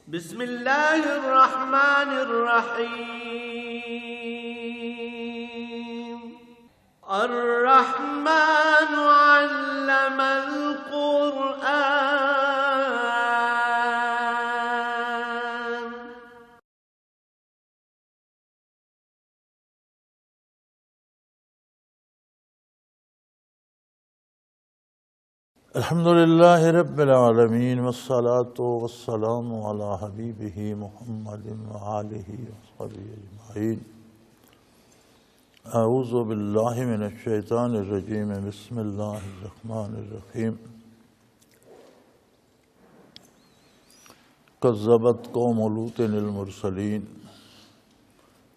بسم اللہ الرحمن الرحیم الرحمن علم القرآن الحمد للہ رب العالمین والصلاة والسلام علی حبیبہ محمد وآلہ وصحبہ اجمعین۔ اعوذ باللہ من الشیطان الرجیم، بسم اللہ الرحمن الرحیم۔ کذبت قوم لوط المرسلین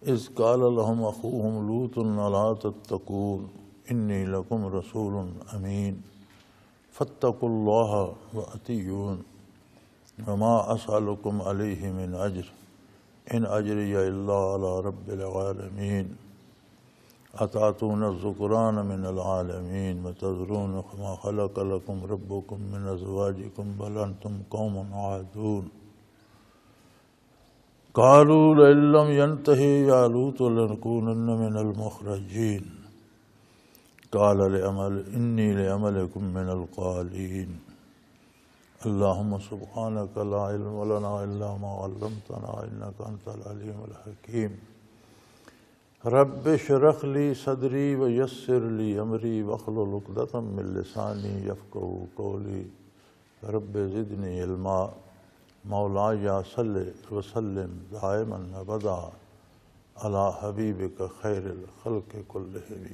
اذ قال لهم اخوهم لوط الا تتقون انی لکم رسول امین فاتقوا اللہ وأطیعون وما اسألکم علیہ من اجر ان اجری الا علی رب العالمین اتاتون الذکران من العالمین وتذرون ما خلق لکم ربکم من ازواجکم بل انتم قوم عادون قالوا لئن لم ينتہ یا لوط لنکونن من المخرجین قال انی لعملکم من القالین اللہم سبحانک لا علم لنا الا ما علمتنا انک انت العلیم الحکیم رب اشرح لی صدری ویسر لی امری واحلل عقدۃ من لسانی یفقہوا قولی رب زدنی علما مولاي صل وسلم دائما ابدا علی حبیبک خیر الخلق کلہم۔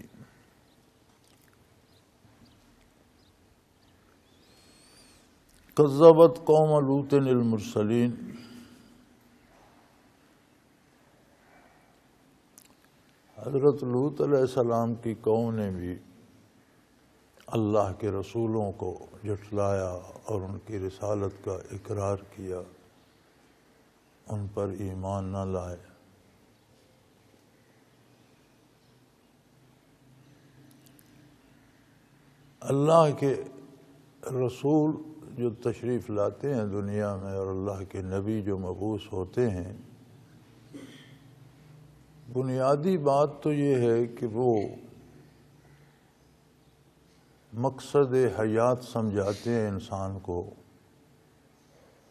کذبت قوم لوط المرسلین، حضرت لوط علیہ السلام کی قوم نے بھی اللہ کے رسولوں کو جھٹلایا اور ان کی رسالت کا اقرار کیا، ان پر ایمان نہ لائے۔ اللہ کے رسول جو تشریف لاتے ہیں دنیا میں اور اللہ کے نبی جو مبعوث ہوتے ہیں، بنیادی بات تو یہ ہے کہ وہ مقصد حیات سمجھاتے ہیں انسان کو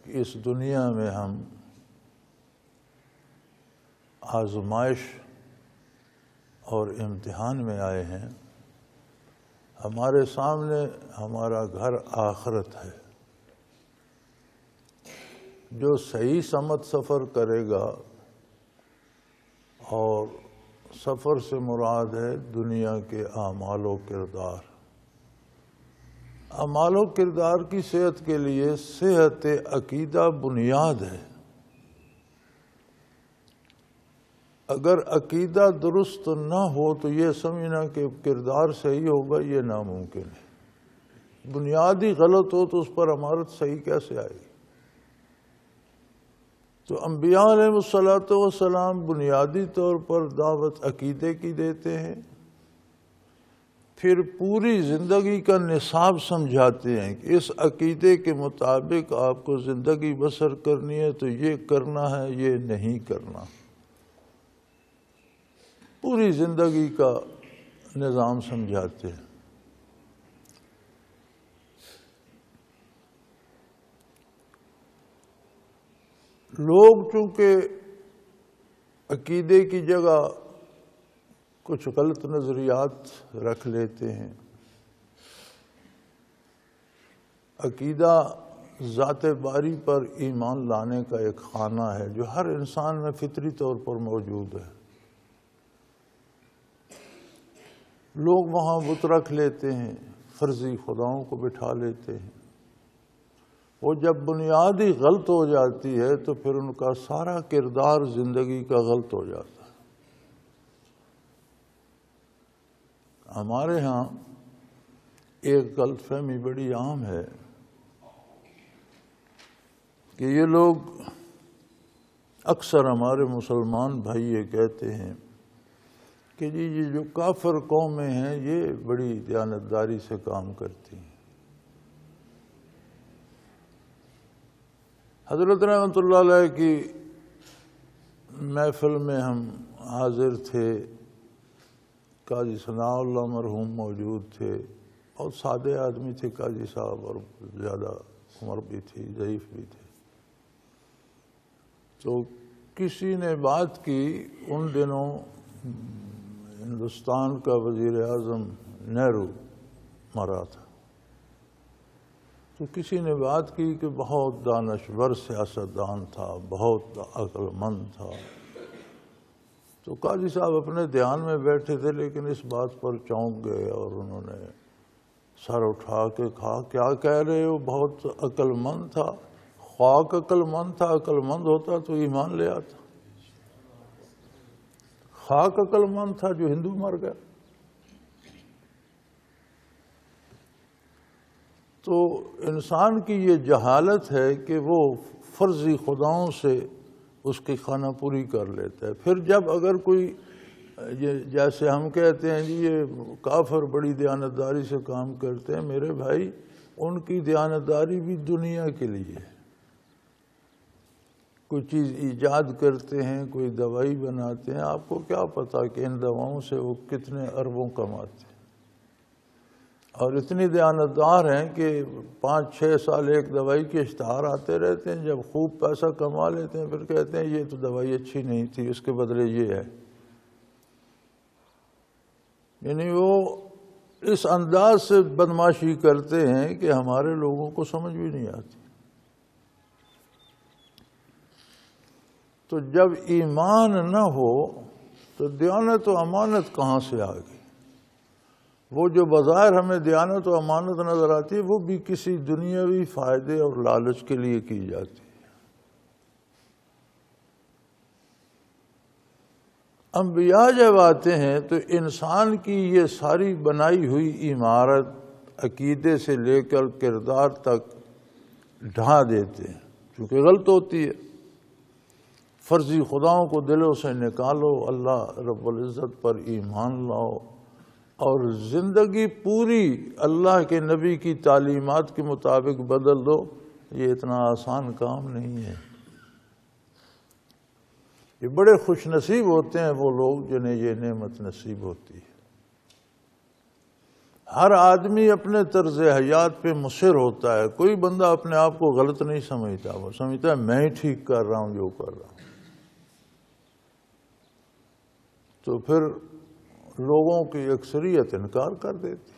کہ اس دنیا میں ہم آزمائش اور امتحان میں آئے ہیں، ہمارے سامنے ہمارا گھر آخرت ہے۔ جو صحیح سمت سفر کرے گا، اور سفر سے مراد ہے دنیا کے اعمال و کردار۔ اعمال و کردار کی صحت کے لیے صحت عقیدہ بنیاد ہے۔ اگر عقیدہ درست نہ ہو تو یہ سمجھنا کہ کردار صحیح ہوگا یہ ناممکن ہے۔ بنیاد ہی غلط ہو تو اس پر عمارت صحیح کیسے آئے گی؟ تو انبیاء علیہ السلام بنیادی طور پر دعوت عقیدے کی دیتے ہیں، پھر پوری زندگی کا نصاب سمجھاتے ہیں کہ اس عقیدے کے مطابق آپ کو زندگی بسر کرنی ہے تو یہ کرنا ہے، یہ نہیں کرنا۔ پوری زندگی کا نظام سمجھاتے ہیں۔ لوگ چونکہ عقیدے کی جگہ کچھ غلط نظریات رکھ لیتے ہیں۔ عقیدہ ذات باری پر ایمان لانے کا ایک خانہ ہے جو ہر انسان میں فطری طور پر موجود ہے۔ لوگ وہاں بت رکھ لیتے ہیں، فرضی خداؤں کو بٹھا لیتے ہیں۔ وہ جب بنیاد ہی غلط ہو جاتی ہے تو پھر ان کا سارا کردار زندگی کا غلط ہو جاتا ہے۔ ہمارے ہاں ایک غلط فہمی بڑی عام ہے کہ یہ لوگ اکثر ہمارے مسلمان بھائی یہ کہتے ہیں کہ جی یہ جو کافر قومیں ہیں یہ بڑی دیانتداری سے کام کرتی ہیں۔ حضرت رحمۃ اللہ علیہ کی محفل میں ہم حاضر تھے، قاضی ثناء اللہ مرحوم موجود تھے، بہت سادے آدمی تھے قاضی صاحب، اور زیادہ عمر بھی تھی، ضعیف بھی تھے۔ تو کسی نے بات کی، ان دنوں ہندوستان کا وزیر اعظم نہرو مرا تھا، تو کسی نے بات کی کہ بہت دانشور سیاستدان تھا، بہت عقل مند تھا۔ تو قاضی صاحب اپنے دھیان میں بیٹھے تھے، لیکن اس بات پر چونک گئے اور انہوں نے سر اٹھا کے کہا، کیا کہہ رہے ہو؟ بہت عقل مند تھا؟ خواک عقل مند تھا، عقل مند ہوتا تو ایمان لے آتا۔ خاک عقل مند تھا جو ہندو مر گیا۔ تو انسان کی یہ جہالت ہے کہ وہ فرضی خداؤں سے اس کی خانہ پوری کر لیتا ہے۔ پھر جب اگر کوئی جیسے ہم کہتے ہیں جی یہ کافر بڑی دیانتداری سے کام کرتے ہیں، میرے بھائی ان کی دیانتداری بھی دنیا کے لیے ہے۔ کوئی چیز ایجاد کرتے ہیں، کوئی دوائی بناتے ہیں، آپ کو کیا پتا کہ ان دواؤں سے وہ کتنے اربوں کماتے ہیں، اور اتنی دیانتدار ہیں کہ 5-6 سال ایک دوائی کے اشتہار آتے رہتے ہیں، جب خوب پیسہ کما لیتے ہیں پھر کہتے ہیں یہ تو دوائی اچھی نہیں تھی، اس کے بدلے یہ ہے۔ یعنی وہ اس انداز سے بدمعاشی کرتے ہیں کہ ہمارے لوگوں کو سمجھ بھی نہیں آتی۔ تو جب ایمان نہ ہو تو دیانت و امانت کہاں سے آ گئی؟ وہ جو بظاہر ہمیں دیانت و امانت نظر آتی ہے، وہ بھی کسی دنیاوی فائدے اور لالچ کے لیے کی جاتی ہے۔ انبیاء جب آتے ہیں تو انسان کی یہ ساری بنائی ہوئی عمارت عقیدے سے لے کر کردار تک ڈھا دیتے ہیں، چونکہ غلط ہوتی ہے۔ فرضی خداؤں کو دلوں سے نکالو، اللہ رب العزت پر ایمان لاؤ، اور زندگی پوری اللہ کے نبی کی تعلیمات کے مطابق بدل دو۔ یہ اتنا آسان کام نہیں ہے۔ یہ بڑے خوش نصیب ہوتے ہیں وہ لوگ جنہیں یہ نعمت نصیب ہوتی ہے۔ ہر آدمی اپنے طرز حیات پہ مصر ہوتا ہے، کوئی بندہ اپنے آپ کو غلط نہیں سمجھتا، وہ سمجھتا ہے میں ہی ٹھیک کر رہا ہوں جو کر رہا ہوں۔ تو پھر لوگوں کی اکثریت انکار کر دیتی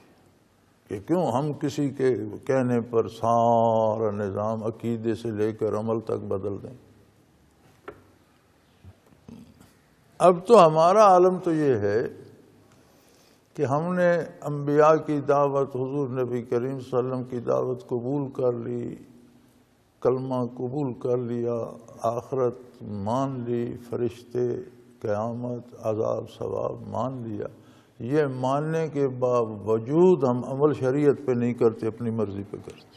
کہ کیوں ہم کسی کے کہنے پر سارا نظام عقیدے سے لے کر عمل تک بدل دیں۔ اب تو ہمارا عالم تو یہ ہے کہ ہم نے انبیاء کی دعوت، حضور نبی کریم صلی اللہ علیہ وسلم کی دعوت قبول کر لی، کلمہ قبول کر لیا، آخرت مان لی، فرشتے، قیامت، عذاب ثواب مان لیا۔ یہ ماننے کے باوجود ہم عمل شریعت پہ نہیں کرتے، اپنی مرضی پہ کرتے۔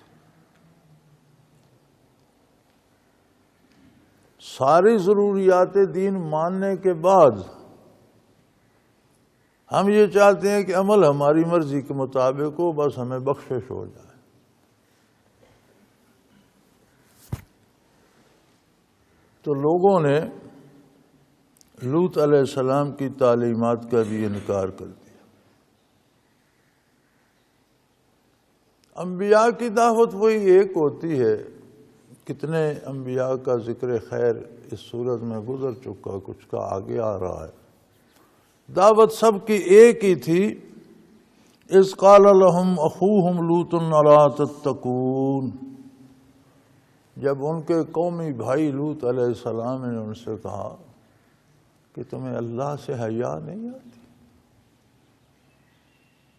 ساری ضروریات دین ماننے کے بعد ہم یہ چاہتے ہیں کہ عمل ہماری مرضی کے مطابق ہو، بس ہمیں بخشش ہو جائے۔ تو لوگوں نے لوط علیہ السلام کی تعلیمات کا بھی انکار کر دیا۔ انبیاء کی دعوت وہی ایک ہوتی ہے، کتنے انبیاء کا ذکر خیر اس صورت میں گزر چکا، کچھ کا آگے آ رہا ہے۔ دعوت سب کی ایک ہی تھی، اذ قال لهم اخوهم لوط الا تتقون، جب ان کے قومی بھائی لوط علیہ السلام نے ان سے کہا کہ تمہیں اللہ سے حیا نہیں آتی؟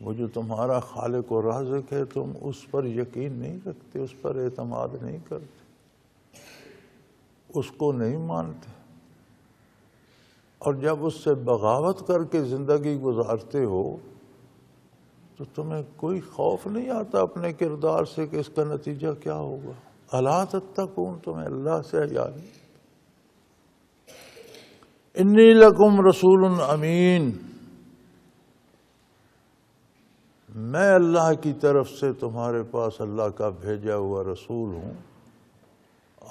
وہ جو تمہارا خالق و رازق ہے تم اس پر یقین نہیں رکھتے، اس پر اعتماد نہیں کرتے، اس کو نہیں مانتے، اور جب اس سے بغاوت کر کے زندگی گزارتے ہو تو تمہیں کوئی خوف نہیں آتا اپنے کردار سے کہ اس کا نتیجہ کیا ہوگا؟ الا تتقون، تمہیں اللہ سے حیا نہیں؟ انی لکم رسول امین، میں اللہ کی طرف سے تمہارے پاس اللہ کا بھیجا ہوا رسول ہوں،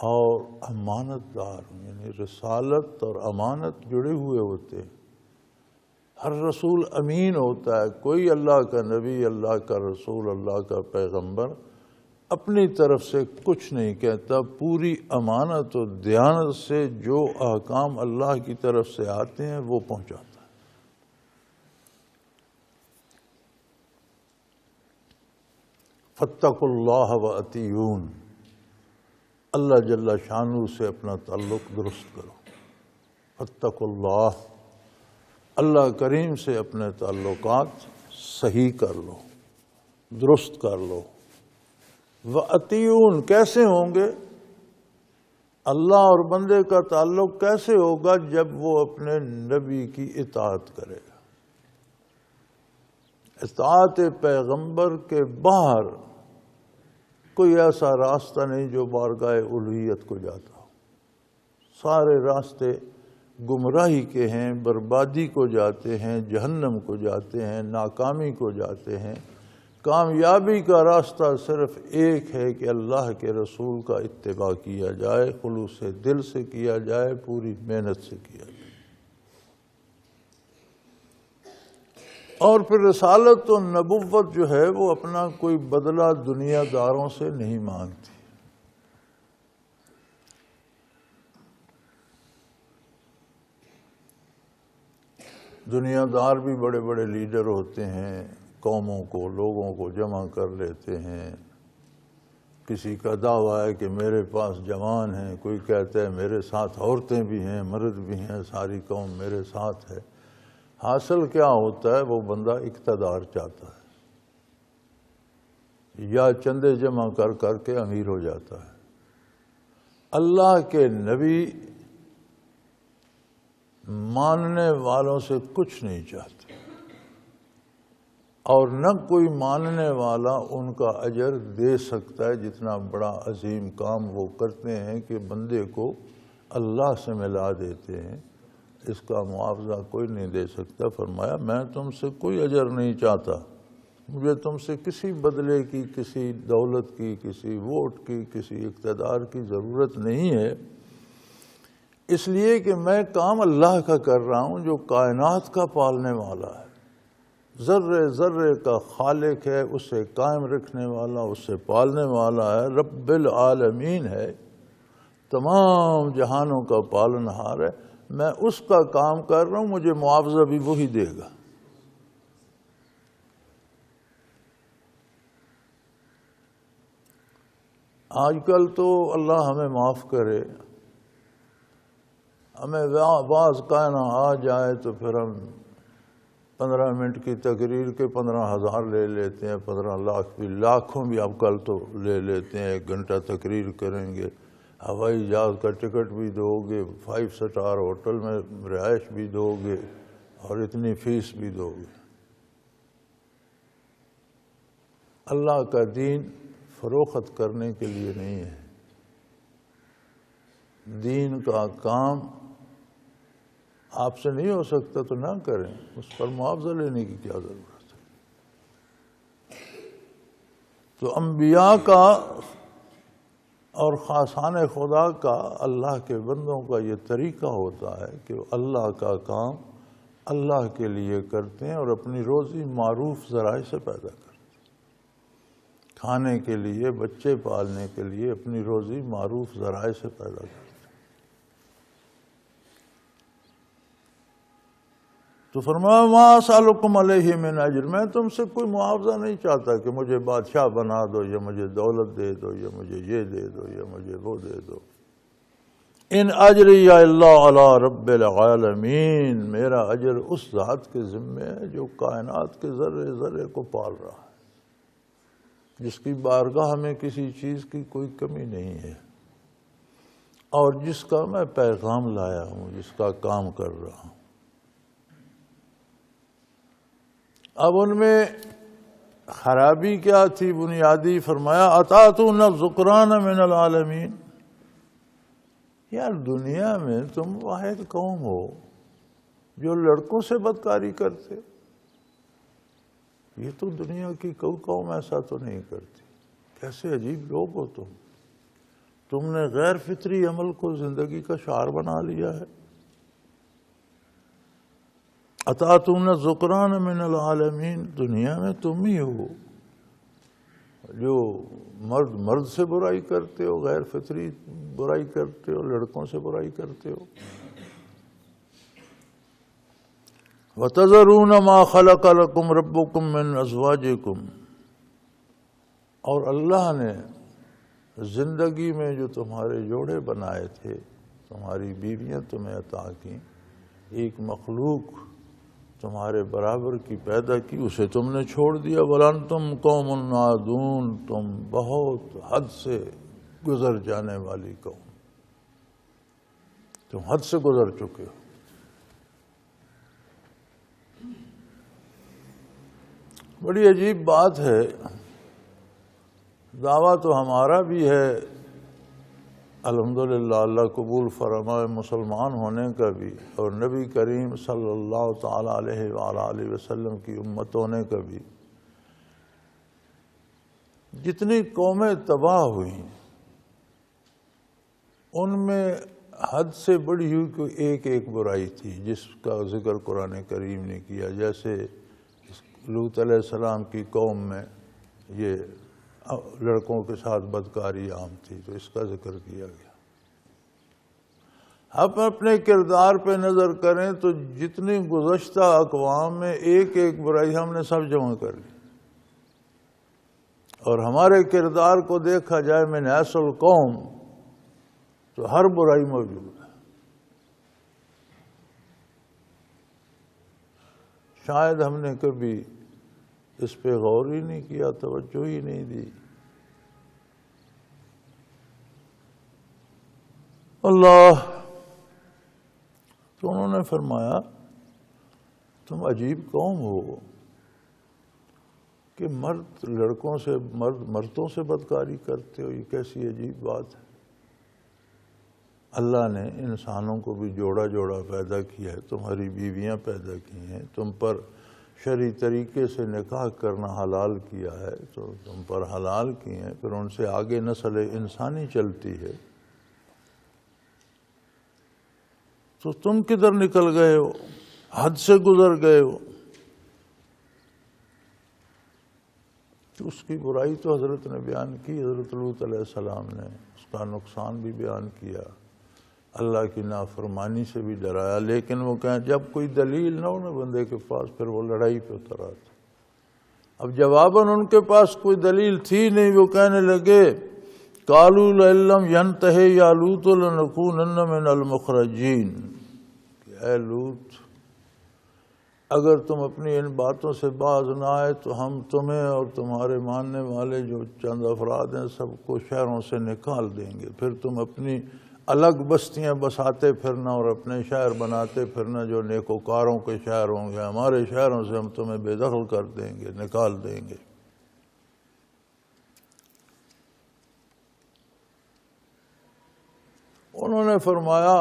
اور امانت دار ہوں، یعنی رسالت اور امانت جڑے ہوئے ہوتے ہیں۔ ہر رسول امین ہوتا ہے، کوئی اللہ کا نبی، اللہ کا رسول، اللہ کا پیغمبر اپنی طرف سے کچھ نہیں کہتا، پوری امانت و دیانت سے جو احکام اللہ کی طرف سے آتے ہیں وہ پہنچاتا ہے۔ فاتقوا اللہ وأطیعون، اللہ جل شانہ سے اپنا تعلق درست کرو۔ فاتقوا اللہ، اللہ کریم سے اپنے تعلقات صحیح کر لو، درست کر لو۔ وَأَطِيعُونَ، کیسے ہوں گے؟ اللہ اور بندے کا تعلق کیسے ہوگا؟ جب وہ اپنے نبی کی اطاعت کرے گا۔ اطاعت پیغمبر کے باہر کوئی ایسا راستہ نہیں جو بارگاہ الوہیت کو جاتا ہو۔ سارے راستے گمراہی کے ہیں، بربادی کو جاتے ہیں، جہنم کو جاتے ہیں، ناکامی کو جاتے ہیں۔ کامیابی کا راستہ صرف ایک ہے کہ اللہ کے رسول کا اتباع کیا جائے، خلوص دل سے کیا جائے، پوری محنت سے کیا جائے۔ اور پھر رسالت و نبوت جو ہے وہ اپنا کوئی بدلہ دنیا داروں سے نہیں مانگتی۔ دنیا دار بھی بڑے بڑے لیڈر ہوتے ہیں، قوموں کو، لوگوں کو جمع کر لیتے ہیں۔ کسی کا دعویٰ ہے کہ میرے پاس جوان ہیں، کوئی کہتا ہے میرے ساتھ عورتیں بھی ہیں، مرد بھی ہیں، ساری قوم میرے ساتھ ہے۔ حاصل کیا ہوتا ہے؟ وہ بندہ اقتدار چاہتا ہے، یا چندے جمع کر کر کے امیر ہو جاتا ہے۔ اللہ کے نبی ماننے والوں سے کچھ نہیں چاہتے، اور نہ کوئی ماننے والا ان کا اجر دے سکتا ہے۔ جتنا بڑا عظیم کام وہ کرتے ہیں کہ بندے کو اللہ سے ملا دیتے ہیں، اس کا معاوضہ کوئی نہیں دے سکتا۔ فرمایا میں تم سے کوئی اجر نہیں چاہتا، مجھے تم سے کسی بدلے کی، کسی دولت کی، کسی ووٹ کی، کسی اقتدار کی ضرورت نہیں ہے، اس لیے کہ میں کام اللہ کا کر رہا ہوں جو کائنات کا پالنے والا ہے، ذرے ذرے کا خالق ہے، اسے قائم رکھنے والا، اسے پالنے والا ہے، رب العالمین ہے، تمام جہانوں کا پالنہار ہے۔ میں اس کا کام کر رہا ہوں، مجھے معاوضہ بھی وہی دے گا۔ آج کل تو اللہ ہمیں معاف کرے، ہمیں بعض کہنا آ جائے تو پھر ہم 15 منٹ کی تقریر کے 15,000 لے لیتے ہیں، 15 لاکھ بھی، لاکھوں بھی اب کل تو لے لیتے ہیں۔ 1 گھنٹہ تقریر کریں گے، ہوائی جہاز کا ٹکٹ بھی دو گے، 5 سٹار ہوٹل میں رہائش بھی دو گے، اور اتنی فیس بھی دو گے۔ اللہ کا دین فروخت کرنے کے لیے نہیں ہے۔ دین کا کام آپ سے نہیں ہو سکتا تو نہ کریں، اس پر معاوضہ لینے کی کیا ضرورت ہے؟ تو انبیاء کا اور خاصان خدا کا، اللہ کے بندوں کا یہ طریقہ ہوتا ہے کہ وہ اللہ کا کام اللہ کے لیے کرتے ہیں، اور اپنی روزی معروف ذرائع سے پیدا کرتے ہیں۔ کھانے کے لیے، بچے پالنے کے لیے اپنی روزی معروف ذرائع سے پیدا کرتے ہیں۔ تو فرمایا ما اسألکم علیہ من اجر، میں تم سے کوئی معاوضہ نہیں چاہتا کہ مجھے بادشاہ بنا دو، یا مجھے دولت دے دو، یا مجھے یہ دے دو، یا مجھے وہ دے دو۔ ان اجری الا علی رب العالمین، میرا اجر اس ذات کے ذمے ہے جو کائنات کے ذرے ذرے کو پال رہا ہے، جس کی بارگاہ میں کسی چیز کی کوئی کمی نہیں ہے، اور جس کا میں پیغام لایا ہوں، جس کا کام کر رہا ہوں۔ اب ان میں خرابی کیا تھی بنیادی؟ فرمایا اتاتون الذکران من العالمین، یار دنیا میں تم واحد قوم ہو جو لڑکوں سے بدکاری کرتے، یہ تو دنیا کی کوئی قوم ایسا تو نہیں کرتی، کیسے عجیب لوگ ہو تم۔ تم نے غیر فطری عمل کو زندگی کا شعار بنا لیا ہے۔ اتاتون الذکران من العالمین، دنیا میں تم ہی ہو جو مرد سے برائی کرتے ہو، غیر فطری برائی کرتے ہو، لڑکوں سے برائی کرتے ہو۔ وَتَذَرُونَ مَا خَلَقَ لَكُمْ رَبُّكُمْ مِنْ أَزْوَاجِكُمْ، اور اللہ نے زندگی میں جو تمہارے جوڑے بنائے تھے، تمہاری بیویاں تمہیں عطا کی، ایک مخلوق تمہارے برابر کی پیدا کی، اسے تم نے چھوڑ دیا۔ وَلَنْتُمْ قَوْمٌ عَادُونَ، تم بہت حد سے گزر جانے والی قوم، تم حد سے گزر چکے ہو۔ بڑی عجیب بات ہے، دعویٰ تو ہمارا بھی ہے الحمدللہ، اللہ قبول فرمائے، مسلمان ہونے کا بھی، اور نبی کریم صلی اللہ تعالی علیہ وآلہ وسلم کی امت ہونے کا بھی۔ جتنی قومیں تباہ ہوئیں ان میں حد سے بڑی ہوئی کوئی ایک برائی تھی جس کا ذکر قرآن کریم نے کیا، جیسے لوط علیہ السلام کی قوم میں یہ لڑکوں کے ساتھ بدکاری عام تھی، تو اس کا ذکر کیا گیا۔ ہم اپنے کردار پہ نظر کریں تو جتنی گزشتہ اقوام میں ایک برائی ہم نے سب جمع کر لی، اور ہمارے کردار کو دیکھا جائے من حیث القوم تو ہر برائی موجود ہے۔ شاید ہم نے کبھی اس پہ غور ہی نہیں کیا، توجہ ہی نہیں دی۔ اللہ، تو انہوں نے فرمایا تم عجیب قوم ہو کہ مرد لڑکوں سے، مردوں سے بدکاری کرتے ہو، یہ کیسی عجیب بات ہے۔ اللہ نے انسانوں کو بھی جوڑا جوڑا پیدا کیا ہے، تمہاری بیویاں پیدا کی ہیں، تم پر شرعی طریقے سے نکاح کرنا حلال کیا ہے، تو تم پر حلال کی ہیں، پھر ان سے آگے نسل انسانی چلتی ہے، تو تم کدھر نکل گئے ہو، حد سے گزر گئے ہو۔ تو اس کی برائی تو حضرت نے بیان کی، حضرت لوط علیہ السلام نے اس کا نقصان بھی بیان کیا، اللہ کی نافرمانی سے بھی ڈرایا، لیکن وہ کہیں جب کوئی دلیل نہ ہو نا بندے کے پاس، پھر وہ لڑائی پہ اتر آتا۔ اب جواباً ان کے پاس کوئی دلیل تھی نہیں، وہ کہنے لگے قالوا لئن لم ينتہ یا لوط لنکونن من المخرجین، کہ اے لوط اگر تم اپنی ان باتوں سے باز نہ آئے تو ہم تمہیں اور تمہارے ماننے والے جو چند افراد ہیں سب کو شہروں سے نکال دیں گے، پھر تم اپنی الگ بستیاں بساتے پھرنا اور اپنے شہر بناتے پھرنا جو نیکوکاروں کے شہر ہوں گے، ہمارے شہروں سے ہم تمہیں بے دخل کر دیں گے، نکال دیں گے۔ انہوں نے فرمایا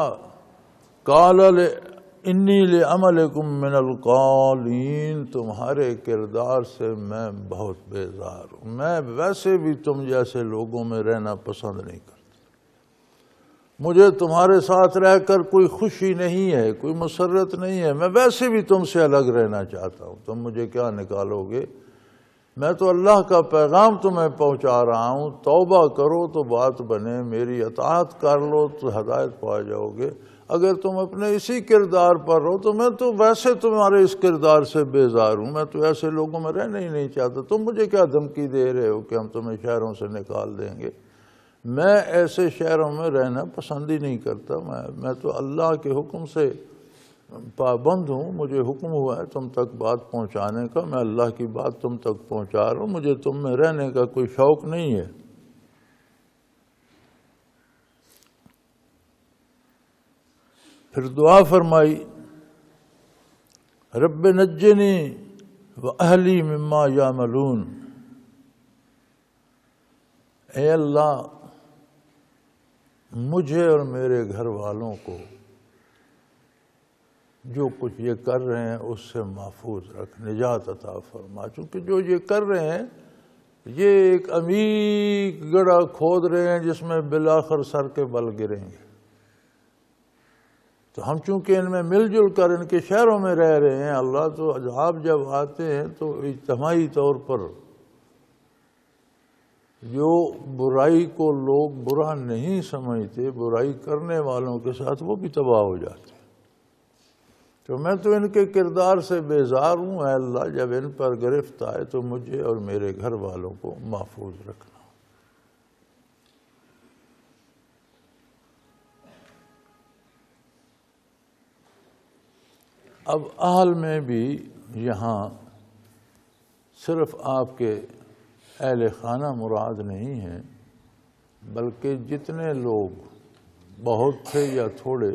قال انی لعملکم من القالین، تمہارے کردار سے میں بہت بیزار ہوں، میں ویسے بھی تم جیسے لوگوں میں رہنا پسند نہیں کرتا، مجھے تمہارے ساتھ رہ کر کوئی خوشی نہیں ہے، کوئی مسرت نہیں ہے، میں ویسے بھی تم سے الگ رہنا چاہتا ہوں، تم مجھے کیا نکالو گے، میں تو اللہ کا پیغام تمہیں پہنچا رہا ہوں، توبہ کرو تو بات بنے، میری اطاعت کر لو تو ہدایت پا جاؤ گے، اگر تم اپنے اسی کردار پر رہو تو میں تو ویسے تمہارے اس کردار سے بیزار ہوں، میں تو ایسے لوگوں میں رہنا ہی نہیں چاہتا، تم مجھے کیا دھمکی دے رہے ہو کہ ہم تمہیں شہروں سے نکال دیں گے، میں ایسے شہروں میں رہنا پسند ہی نہیں کرتا، میں تو اللہ کے حکم سے پابند ہوں، مجھے حکم ہوا ہے تم تک بات پہنچانے کا، میں اللہ کی بات تم تک پہنچا رہا ہوں، مجھے تم میں رہنے کا کوئی شوق نہیں ہے۔ پھر دعا فرمائی رب نجنی واہلی مما یعملون، اے اللہ مجھے اور میرے گھر والوں کو جو کچھ یہ کر رہے ہیں اس سے محفوظ رکھ، نجات عطا فرما، چونکہ جو یہ کر رہے ہیں یہ ایک عمیق گڑھا کھود رہے ہیں جس میں بالآخر سر کے بل گریں گے۔ تو ہم چونکہ ان میں مل جل کر ان کے شہروں میں رہ رہے ہیں، اللہ تو عذاب جب آتے ہیں تو اجتماعی طور پر جو برائی کو لوگ برا نہیں سمجھتے، برائی کرنے والوں کے ساتھ وہ بھی تباہ ہو جاتے ہیں۔ تو میں تو ان کے کردار سے بیزار ہوں، اے اللہ جب ان پر گرفت آئے تو مجھے اور میرے گھر والوں کو محفوظ رکھنا۔ اب اہل میں بھی یہاں صرف آپ کے اہل خانہ مراد نہیں ہیں، بلکہ جتنے لوگ بہت تھے یا تھوڑے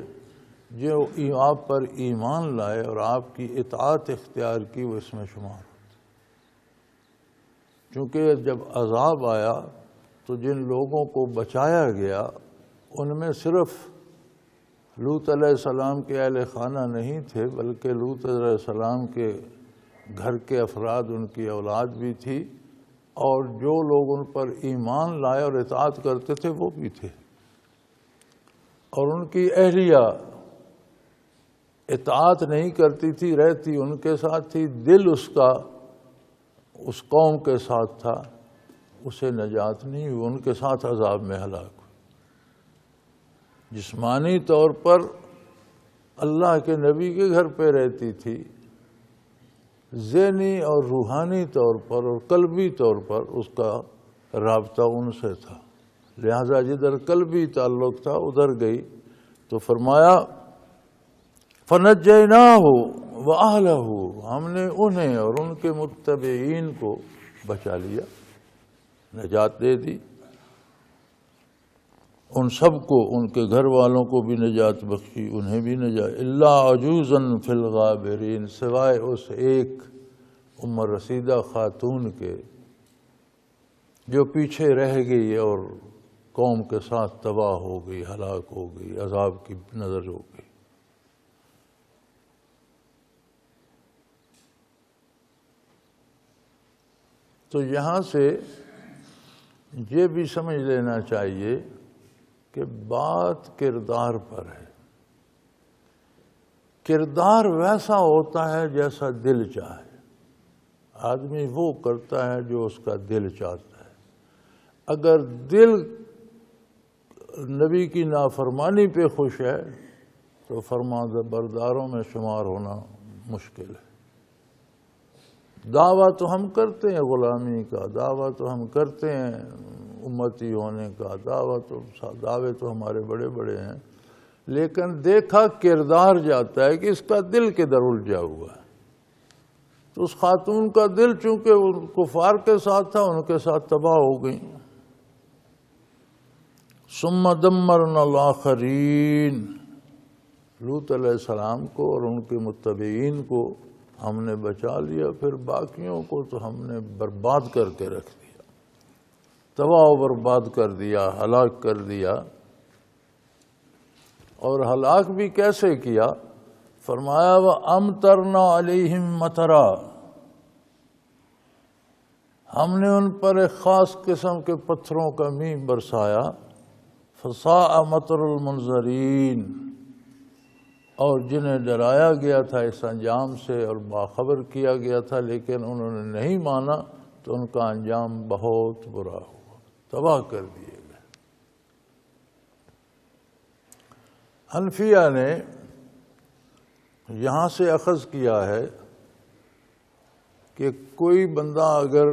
جو آپ پر ایمان لائے اور آپ کی اطاعت اختیار کی، وہ اس میں شمار ہوتے۔ چونکہ جب عذاب آیا تو جن لوگوں کو بچایا گیا ان میں صرف لوط علیہ السلام کے اہل خانہ نہیں تھے، بلکہ لوط علیہ السلام کے گھر کے افراد، ان کی اولاد بھی تھی، اور جو لوگ ان پر ایمان لائے اور اطاعت کرتے تھے وہ بھی تھے، اور ان کی اہلیہ اطاعت نہیں کرتی تھی، رہتی ان کے ساتھ تھی، دل اس کا اس قوم کے ساتھ تھا، اسے نجات نہیں ہوئی، ان کے ساتھ عذاب میں ہلاک ہوئی۔ جسمانی طور پر اللہ کے نبی کے گھر پہ رہتی تھی، ذہنی اور روحانی طور پر اور قلبی طور پر اس کا رابطہ ان سے تھا، لہذا جدھر قلبی تعلق تھا ادھر گئی تو فرمایا فَنَجَّيْنَاهُ وَأَهْلَهُ، ہم نے انہیں اور ان کے متبعین کو بچا لیا، نجات دے دی، ان سب کو، ان کے گھر والوں کو بھی نجات بخشی، انہیں بھی نجات، الا عجوزا فی الغابرین، سوائے اس ایک عمر رسیدہ خاتون کے جو پیچھے رہ گئی اور قوم کے ساتھ تباہ ہو گئی، ہلاک ہو گئی، عذاب کی نظر ہو گئی۔ تو یہاں سے یہ بھی سمجھ لینا چاہیے کہ بات کردار پر ہے، کردار ویسا ہوتا ہے جیسا دل چاہے، آدمی وہ کرتا ہے جو اس کا دل چاہتا ہے۔ اگر دل نبی کی نافرمانی پہ خوش ہے تو فرمانبرداروں میں شمار ہونا مشکل ہے۔ دعویٰ تو ہم کرتے ہیں غلامی کا، دعویٰ تو ہم کرتے ہیں امتی ہونے کا، دعوے تو ہمارے بڑے بڑے ہیں، لیکن دیکھا کردار جاتا ہے کہ اس کا دل کدھر الجھا ہوا ہے۔ تو اس خاتون کا دل چونکہ کفار کے ساتھ تھا، ان کے ساتھ تباہ ہو گئی۔ ثم دمرنا الآخرین، لوط علیہ السلام کو اور ان کے متبعین کو ہم نے بچا لیا، پھر باقیوں کو تو ہم نے برباد کر کے رکھ دیا، تباہ و برباد کر دیا، ہلاک کر دیا۔ اور ہلاک بھی کیسے کیا؟ فرمایا وَأَمْطَرْنَا عَلَيْهِمْ مَطَرًا، ہم نے ان پر ایک خاص قسم کے پتھروں کا مینہ برسایا، فَسَاءَ مَطَرُ الْمُنذَرِينَ، اور جنہیں ڈرایا گیا تھا اس انجام سے اور باخبر کیا گیا تھا لیکن انہوں نے نہیں مانا تو ان کا انجام بہت برا ہوا، تباہ کر دیے گئے۔ حنفیہ نے یہاں سے اخذ کیا ہے کہ کوئی بندہ اگر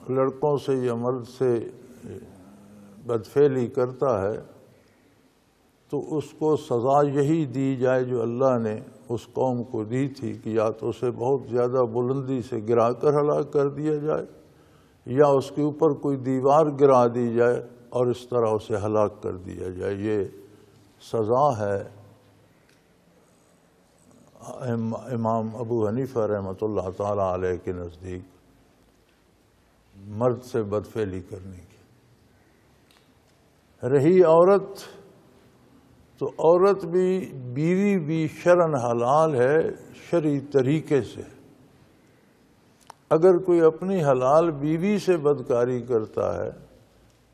لڑکوں سے یا مرد سے بدفعلی کرتا ہے تو اس کو سزا یہی دی جائے جو اللہ نے اس قوم کو دی تھی کہ یا تو اسے بہت زیادہ بلندی سے گرا کر ہلاک کر دیا جائے یا اس کے اوپر کوئی دیوار گرا دی جائے اور اس طرح اسے ہلاک کر دیا جائے۔ یہ سزا ہے امام ابو حنیفہ رحمۃ اللہ تعالی علیہ کے نزدیک مرد سے بدفعلی کرنے کی۔ رہی عورت، تو عورت بھی، بیوی بھی شرعاً حلال ہے شرعی طریقے سے، اگر کوئی اپنی حلال بیوی سے بدکاری کرتا ہے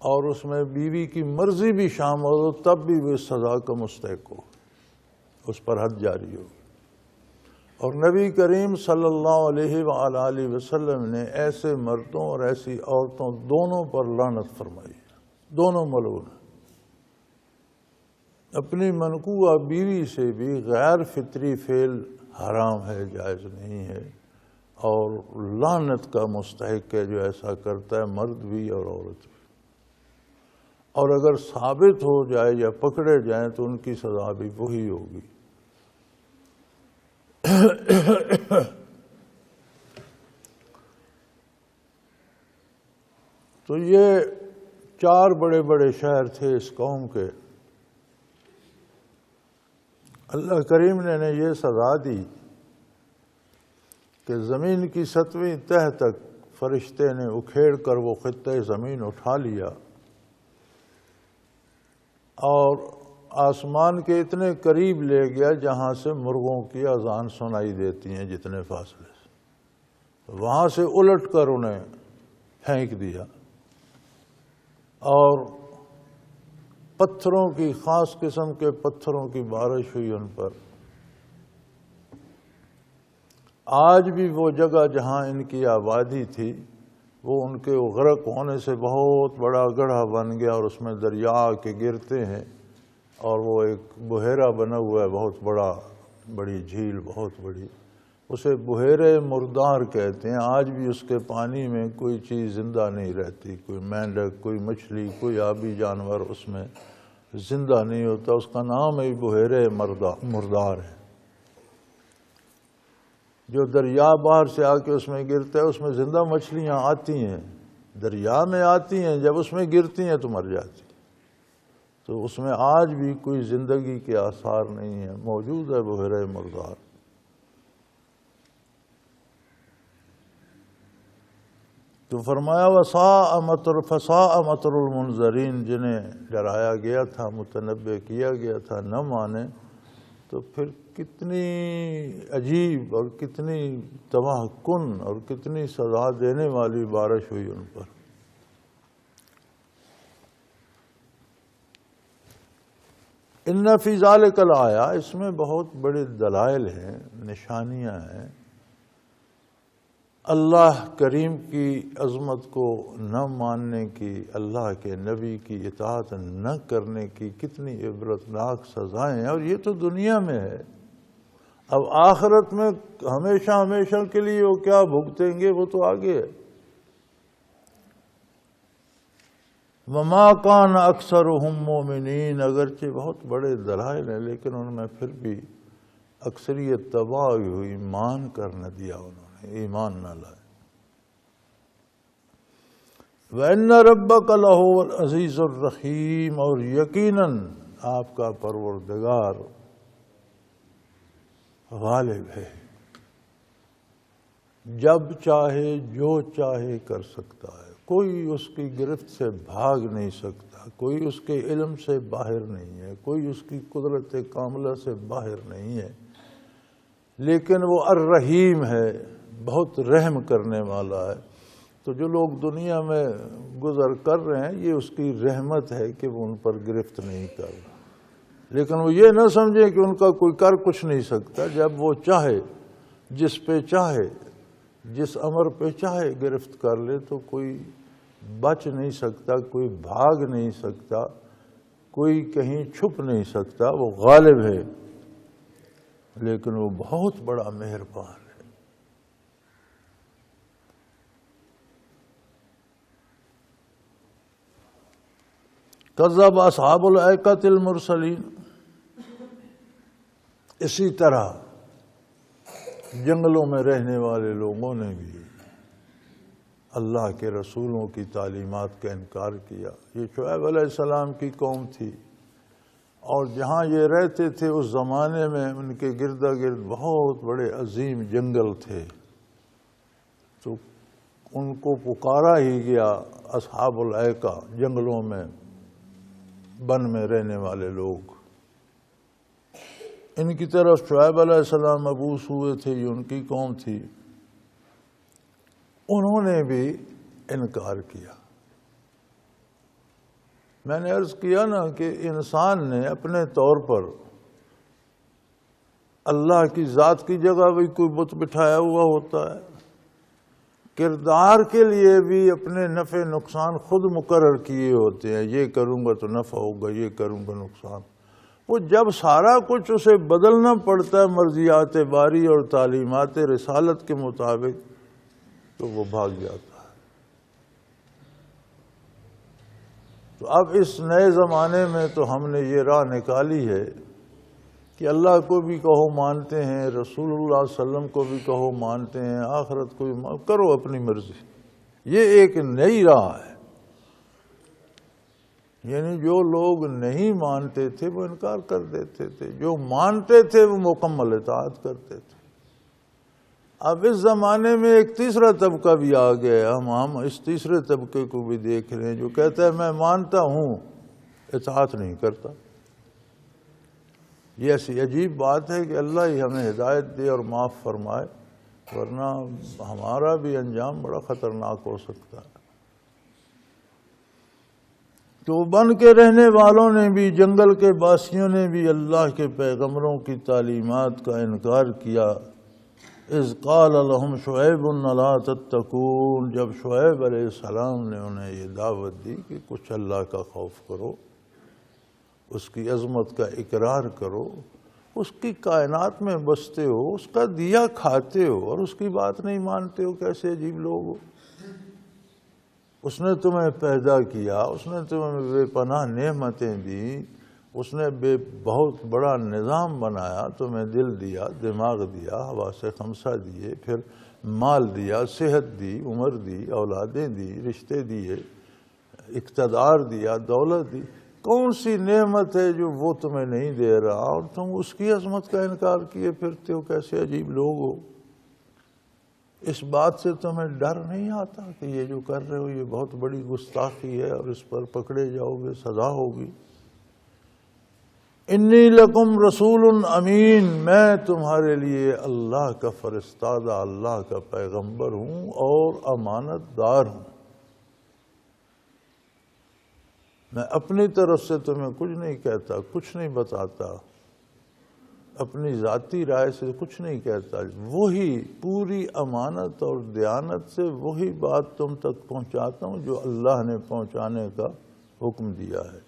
اور اس میں بیوی کی مرضی بھی شامل ہو تب بھی وہ سزا کا مستحق ہو، اس پر حد جاری ہو۔ اور نبی کریم صلی اللہ علیہ وآلہ وسلم نے ایسے مردوں اور ایسی عورتوں دونوں پر لعنت فرمائی، دونوں ملعون ہیں۔ اپنی منقوع بیوی سے بھی غیر فطری فعل حرام ہے، جائز نہیں ہے، اور لعنت کا مستحق ہے جو ایسا کرتا ہے، مرد بھی اور عورت بھی۔ اور اگر ثابت ہو جائے یا پکڑے جائیں تو ان کی سزا بھی وہی ہوگی۔ تو یہ 4 بڑے بڑے شہر تھے اس قوم کے۔ اللہ کریم نے یہ سزا دی کہ زمین کی 7ویں تہ تک فرشتے نے اکھیڑ کر وہ خطہ زمین اٹھا لیا، اور آسمان کے اتنے قریب لے گیا جہاں سے مرغوں کی اذان سنائی دیتی ہیں جتنے فاصلے سے، وہاں سے الٹ کر انہیں پھینک دیا، اور پتھروں کی، خاص قسم کے پتھروں کی بارش ہوئی ان پر۔ آج بھی وہ جگہ جہاں ان کی آبادی تھی وہ ان کے غرق ہونے سے بہت بڑا گڑھا بن گیا، اور اس میں دریا کے گرتے ہیں، اور وہ ایک بحیرہ بنا ہوا ہے بہت بڑا، بڑی جھیل بہت بڑی، اسے بحیرہ مردار کہتے ہیں۔ آج بھی اس کے پانی میں کوئی چیز زندہ نہیں رہتی، کوئی مینڈک، کوئی مچھلی، کوئی آبی جانور اس میں زندہ نہیں ہوتا، اس کا نام ہے بحیرہ مردار ہے۔ جو دریا باہر سے آ کے اس میں گرتا ہے، اس میں زندہ مچھلیاں آتی ہیں، دریا میں آتی ہیں، جب اس میں گرتی ہیں تو مر جاتی، تو اس میں آج بھی کوئی زندگی کے آثار نہیں ہیں، موجود ہے بحیرہ مردار۔ تو فرمایا فساء مطر المنذرین، جنہیں ڈرایا گیا تھا، متنبہ کیا گیا تھا، نہ مانے تو پھر کتنی عجیب اور کتنی تباہ کن اور کتنی سزا دینے والی بارش ہوئی ان پر۔ ان فی ذالک الآیہ، اس میں بہت بڑے دلائل ہیں، نشانیاں ہیں، اللہ کریم کی عظمت کو نہ ماننے کی، اللہ کے نبی کی اطاعت نہ کرنے کی کتنی عبرتناک سزائیں ہیں، اور یہ تو دنیا میں ہے۔ اب آخرت میں ہمیشہ ہمیشہ کے لیے وہ کیا بھگتیں گے، وہ تو آگے ہے۔ وما کان اکثرہم مومنین، اگرچہ بہت بڑے دلائل ہیں لیکن ان میں پھر بھی اکثریت تباہ ہوئی، ایمان کر نہ دیا، انہوں نے ایمان نہ لائے۔ وَإِنَّ رَبَّكَ لَهُوَ الْعَزِيزُ الرَّحِيمُ، اور یقیناً آپ کا پروردگار غالب ہے، جب چاہے جو چاہے کر سکتا ہے، کوئی اس کی گرفت سے بھاگ نہیں سکتا، کوئی اس کے علم سے باہر نہیں ہے، کوئی اس کی قدرت کاملہ سے باہر نہیں ہے، لیکن وہ الرحیم ہے، بہت رحم کرنے والا ہے۔ تو جو لوگ دنیا میں گزر کر رہے ہیں، یہ اس کی رحمت ہے کہ وہ ان پر گرفت نہیں کر رہا، لیکن وہ یہ نہ سمجھے کہ ان کا کوئی کر کچھ نہیں سکتا۔ جب وہ چاہے، جس پہ چاہے، جس امر پہ چاہے گرفت کر لے تو کوئی بچ نہیں سکتا، کوئی بھاگ نہیں سکتا، کوئی کہیں چھپ نہیں سکتا، وہ غالب ہے، لیکن وہ بہت بڑا مہربان ہے۔ کذب اصحاب الایکۃ المرسلین، اسی طرح جنگلوں میں رہنے والے لوگوں نے بھی اللہ کے رسولوں کی تعلیمات کا انکار کیا۔ یہ شعیب علیہ السلام کی قوم تھی، اور جہاں یہ رہتے تھے اس زمانے میں ان کے گرد گرد بہت بڑے عظیم جنگل تھے، تو ان کو پکارا ہی گیا اصحاب الایکہ، جنگلوں میں بن میں رہنے والے لوگ۔ ان کی طرف شعیب علیہ السلام مبعوث ہوئے تھے، یہ ان کی قوم تھی۔ انہوں نے بھی انکار کیا۔ میں نے عرض کیا نا کہ انسان نے اپنے طور پر اللہ کی ذات کی جگہ بھی کوئی بت بٹھایا ہوا ہوتا ہے، کردار کے لیے بھی اپنے نفع نقصان خود مقرر کیے ہوتے ہیں، یہ کروں گا تو نفع ہوگا، یہ کروں گا نقصان۔ وہ جب سارا کچھ اسے بدلنا پڑتا ہے مرضیات باری اور تعلیمات رسالت کے مطابق تو وہ بھاگ جاتا ہے۔ تو اب اس نئے زمانے میں تو ہم نے یہ راہ نکالی ہے کہ اللہ کو بھی کہو مانتے ہیں، رسول اللہ صلی اللہ علیہ وسلم کو بھی کہو مانتے ہیں، آخرت کو بھی کرو اپنی مرضی۔ یہ ایک نئی راہ ہے، یعنی جو لوگ نہیں مانتے تھے وہ انکار کر دیتے تھے، جو مانتے تھے وہ مکمل اطاعت کرتے تھے۔ اب اس زمانے میں ایک تیسرا طبقہ بھی آ گیا، ہم اس تیسرے طبقے کو بھی دیکھ رہے ہیں جو کہتا ہے میں مانتا ہوں اطاعت نہیں کرتا۔ یہ ایسی عجیب بات ہے کہ اللہ ہی ہمیں ہدایت دے اور معاف فرمائے، ورنہ ہمارا بھی انجام بڑا خطرناک ہو سکتا ہے۔ تو بن کے رہنے والوں نے بھی، جنگل کے باسیوں نے بھی اللہ کے پیغمبروں کی تعلیمات کا انکار کیا۔ اذ قال لهم شعیب الا تتقون، جب شعیب علیہ السلام نے انہیں یہ دعوت دی کہ کچھ اللہ کا خوف کرو، اس کی عظمت کا اقرار کرو، اس کی کائنات میں بستے ہو، اس کا دیا کھاتے ہو اور اس کی بات نہیں مانتے ہو، کیسے عجیب لوگ ہو۔ اس نے تمہیں پیدا کیا، اس نے تمہیں بے پناہ نعمتیں دیں، اس نے بہت بڑا نظام بنایا، تمہیں دل دیا، دماغ دیا، حواس خمسہ دیے، پھر مال دیا، صحت دی، عمر دی، اولادیں دی، رشتے دیے، اقتدار دیا، دولت دی۔ کون سی نعمت ہے جو وہ تمہیں نہیں دے رہا اور تم اس کی عظمت کا انکار کیے پھرتے ہو؟ کیسے عجیب لوگ ہو۔ اس بات سے تمہیں ڈر نہیں آتا کہ یہ جو کر رہے ہو یہ بہت بڑی گستاخی ہے اور اس پر پکڑے جاؤ گے، سزا ہوگی۔ انی لکم رسول امین، میں تمہارے لیے اللہ کا فرستادہ، اللہ کا پیغمبر ہوں اور امانت دار ہوں۔ میں اپنی طرف سے تمہیں کچھ نہیں کہتا، کچھ نہیں بتاتا، اپنی ذاتی رائے سے کچھ نہیں کہتا، وہی پوری امانت اور دیانت سے وہی بات تم تک پہنچاتا ہوں جو اللہ نے پہنچانے کا حکم دیا ہے۔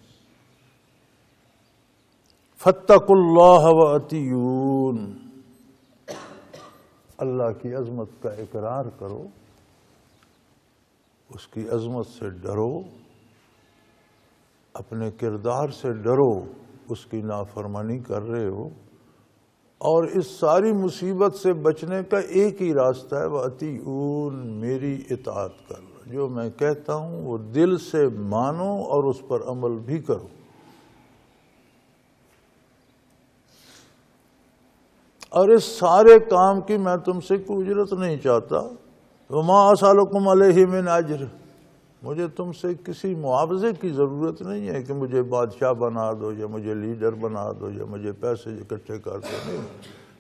فاتقوا اللہ وأطیعون، اللہ کی عظمت کا اقرار کرو، اس کی عظمت سے ڈرو، اپنے کردار سے ڈرو، اس کی نافرمانی کر رہے ہو، اور اس ساری مصیبت سے بچنے کا ایک ہی راستہ ہے، وأطیعون، میری اطاعت کرو، جو میں کہتا ہوں وہ دل سے مانو اور اس پر عمل بھی کرو۔ اور اس سارے کام کی میں تم سے کوئی اجرت نہیں چاہتا، وما اسألکم علیہ من اجر، مجھے تم سے کسی معاوضے کی ضرورت نہیں ہے کہ مجھے بادشاہ بنا دو یا مجھے لیڈر بنا دو یا مجھے پیسے اکٹھے کر دو، نہیں،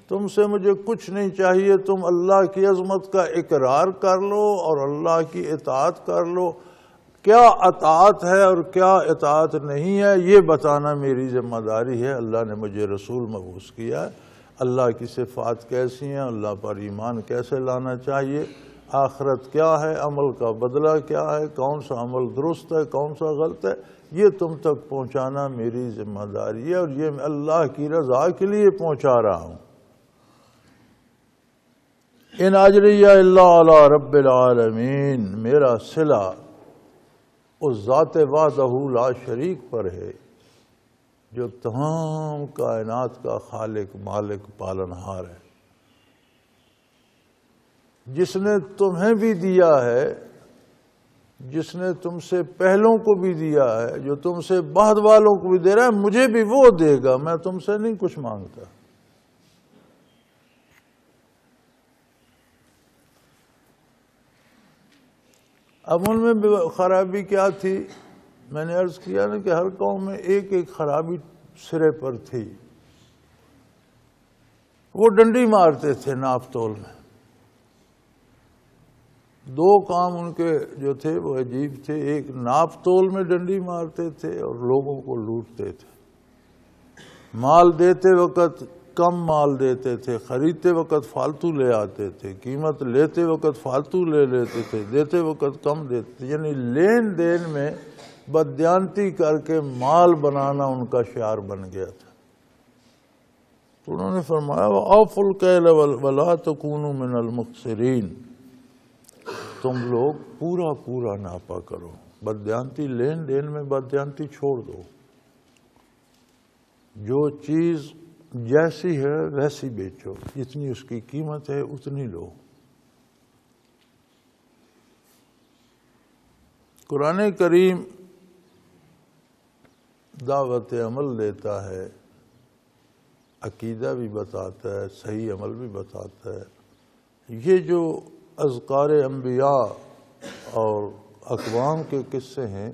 تم سے مجھے کچھ نہیں چاہیے، تم اللہ کی عظمت کا اقرار کر لو اور اللہ کی اطاعت کر لو۔ کیا اطاعت ہے اور کیا اطاعت نہیں ہے یہ بتانا میری ذمہ داری ہے، اللہ نے مجھے رسول مبعوث کیا ہے۔ اللہ کی صفات کیسی ہیں، اللہ پر ایمان کیسے لانا چاہیے، آخرت کیا ہے، عمل کا بدلہ کیا ہے، کون سا عمل درست ہے، کون سا غلط ہے، یہ تم تک پہنچانا میری ذمہ داری ہے، اور یہ میں اللہ کی رضا کے لیے پہنچا رہا ہوں۔ ان اجریہ الا علی رب العالمین، میرا صلہ اس ذات وحدہ لا شریک پر ہے جو تمام کائنات کا خالق، مالک، پالنہار ہے، جس نے تمہیں بھی دیا ہے، جس نے تم سے پہلوں کو بھی دیا ہے، جو تم سے بعد والوں کو بھی دے رہا ہے، مجھے بھی وہ دے گا، میں تم سے نہیں کچھ مانگتا۔ اب ان میں خرابی کیا تھی؟ میں نے عرض کیا نا کہ ہر قوم میں ایک ایک خرابی سرے پر تھی۔ وہ ڈنڈی مارتے تھے ناپ تول میں، دو کام ان کے جو تھے وہ عجیب تھے. ایک ناپ تول میں ڈنڈی مارتے تھے اور لوگوں کو لوٹتے تھے. مال دیتے وقت کم مال دیتے تھے، خریدتے وقت فالتو لے آتے تھے، قیمت لیتے وقت فالتو لے لیتے تھے، دیتے وقت کم دیتے تھے. یعنی لین دین میں بددیانتی کر کے مال بنانا ان کا شعار بن گیا تھا. تو انہوں نے فرمایا وَأَوْفُوا الْكَيْلَ وَلَا تَكُونُوا مِنَ الْمُخْسِرِينَ. تم لوگ پورا پورا ناپا کرو. بددیانتی لین دین میں بددیانتی چھوڑ دو. جو چیز جیسی ہے ویسی بیچو، جتنی اس کی قیمت ہے اتنی لو. قرآن کریم دعوت عمل دیتا ہے، عقیدہ بھی بتاتا ہے، صحیح عمل بھی بتاتا ہے. یہ جو اذکار انبیاء اور اقوام کے قصے ہیں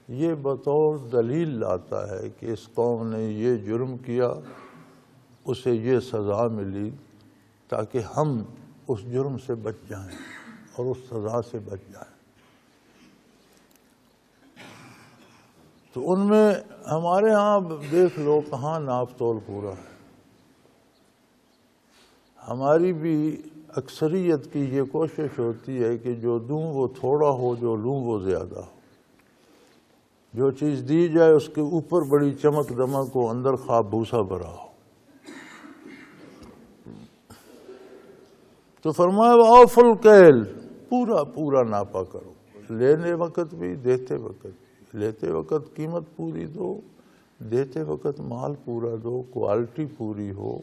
یہ بطور دلیل لاتا ہے کہ اس قوم نے یہ جرم کیا، اسے یہ سزا ملی، تاکہ ہم اس جرم سے بچ جائیں اور اس سزا سے بچ جائیں. تو ان میں ہمارے ہاں دیکھ لو کہاں ناپ تول پورا ہے. ہماری بھی اکثریت کی یہ کوشش ہوتی ہے کہ جو دوں وہ تھوڑا ہو، جو لوں وہ زیادہ ہو. جو چیز دی جائے اس کے اوپر بڑی چمک دمک ہو، اندر خواب بھوسا بھرا ہو. تو فرمایا وَأَوْفُوا الْكَيْلَ، پورا پورا ناپا کرو. لینے وقت بھی، دیتے وقت بھی. لیتے وقت قیمت پوری دو، دیتے وقت مال پورا دو، کوالٹی پوری ہو،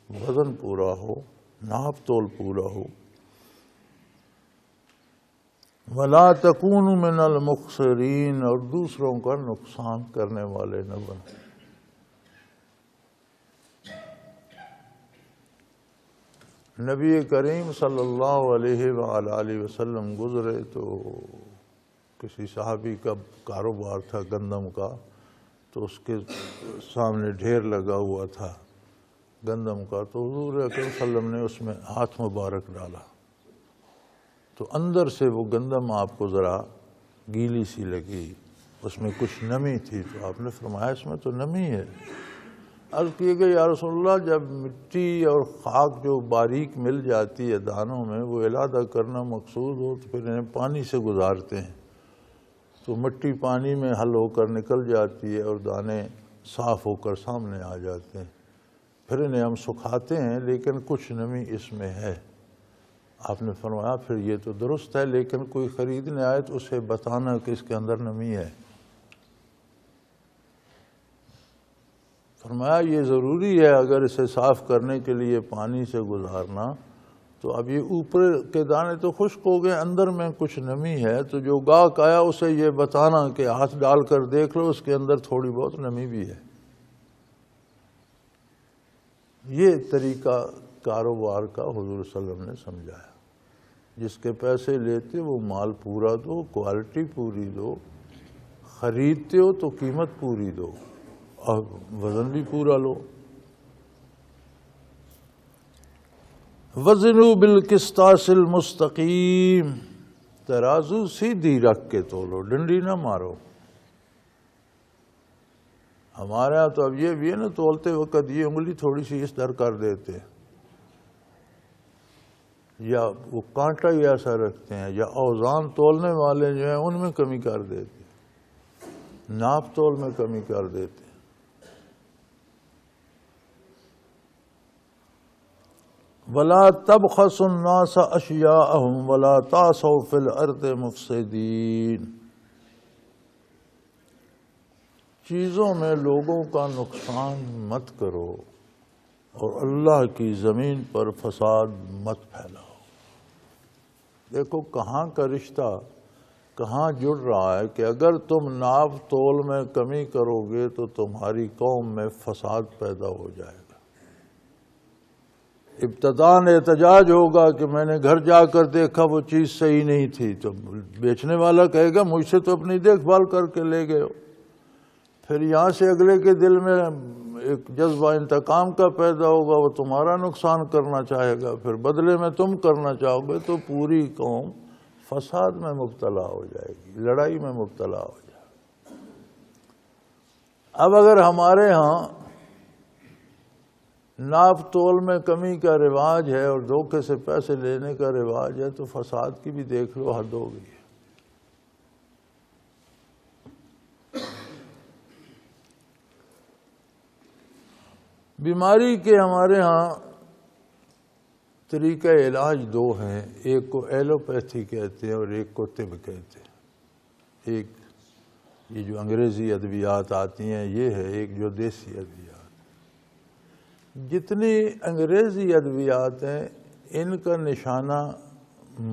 وزن پورا ہو، ناپ تول پورا ہو. وَلَا تَكُونُوا مِنَ الْمُخْسِرِينَ، اور دوسروں کا نقصان کرنے والے نہ بنو. نبی کریم صلی اللہ علیہ وآلہ وسلم گزرے تو کسی صحابی کا کاروبار تھا گندم کا، تو اس کے سامنے ڈھیر لگا ہوا تھا گندم کا. تو حضور اکرم صلی اللہ علیہ وسلم نے اس میں ہاتھ مبارک ڈالا تو اندر سے وہ گندم آپ کو ذرا گیلی سی لگی، اس میں کچھ نمی تھی. تو آپ نے فرمایا اس میں تو نمی ہے. عرض کیے کہ یا رسول اللہ جب مٹی اور خاک جو باریک مل جاتی ہے دانوں میں، وہ علیحدہ کرنا مقصود ہو تو پھر انہیں پانی سے گزارتے ہیں، تو مٹی پانی میں حل ہو کر نکل جاتی ہے اور دانے صاف ہو کر سامنے آ جاتے ہیں. پھر انہیں ہم سکھاتے ہیں لیکن کچھ نمی اس میں ہے. آپ نے فرمایا پھر یہ تو درست ہے، لیکن کوئی خریدنے آئے تو اسے بتانا کہ اس کے اندر نمی ہے. فرمایا یہ ضروری ہے اگر اسے صاف کرنے کے لیے پانی سے گزارنا، تو اب یہ اوپر کے دانے تو خشک ہو گئے، اندر میں کچھ نمی ہے، تو جو گاہک آیا اسے یہ بتانا کہ ہاتھ ڈال کر دیکھ لو اس کے اندر تھوڑی بہت نمی بھی ہے. یہ طریقہ کاروبار کا حضور صلی اللہ علیہ وسلم نے سمجھایا. جس کے پیسے لیتے وہ مال پورا دو، کوالٹی پوری دو، خریدتے ہو تو قیمت پوری دو اور وزن بھی پورا لو. وزنوا بالقسطاس المستقیم، ترازو سیدھی رکھ کے تولو، ڈنڈی نہ مارو. ہمارے ہاں تو اب یہ بھی ہے نا، تولتے وقت یہ انگلی تھوڑی سی اس در کر دیتے ہیں، یا وہ کانٹا ہی ایسا رکھتے ہیں، یا اوزان تولنے والے جو ہیں ان میں کمی کر دیتے ہیں، ناپ تول میں کمی کر دیتے ہیں. وَلَا تَبْخَسُوا النَّاسَ أَشْيَاءَهُمْ وَلَا تَعْثَوْا فِي الْأَرْضِ مُفْسِدِينَ. چیزوں میں لوگوں کا نقصان مت کرو اور اللہ کی زمین پر فساد مت پھیلاؤ. دیکھو کہاں کا رشتہ کہاں جڑ رہا ہے کہ اگر تم ناپ تول میں کمی کرو گے تو تمہاری قوم میں فساد پیدا ہو جائے گا. ابتداءً احتجاج ہوگا کہ میں نے گھر جا کر دیکھا وہ چیز صحیح نہیں تھی، تو بیچنے والا کہے گا مجھ سے تو اپنی دیکھ بھال کر کے لے گئے ہو. پھر یہاں سے اگلے کے دل میں ایک جذبہ انتقام کا پیدا ہوگا، وہ تمہارا نقصان کرنا چاہے گا، پھر بدلے میں تم کرنا چاہو گے، تو پوری قوم فساد میں مبتلا ہو جائے گی، لڑائی میں مبتلا ہو جائے گی۔ اب اگر ہمارے ہاں ناپ تول میں کمی کا رواج ہے اور دھوکے سے پیسے لینے کا رواج ہے تو فساد کی بھی دیکھ لو حد ہو گئی ہے۔ بیماری کے ہمارے ہاں طریقہ علاج دو ہیں، ایک کو ایلوپیتھی کہتے ہیں اور ایک کو طب کہتے ہیں۔ ایک یہ جو انگریزی ادویات آتی ہیں یہ ہے، ایک جو دیسی ادویات۔ جتنی انگریزی ادویات ہیں ان کا نشانہ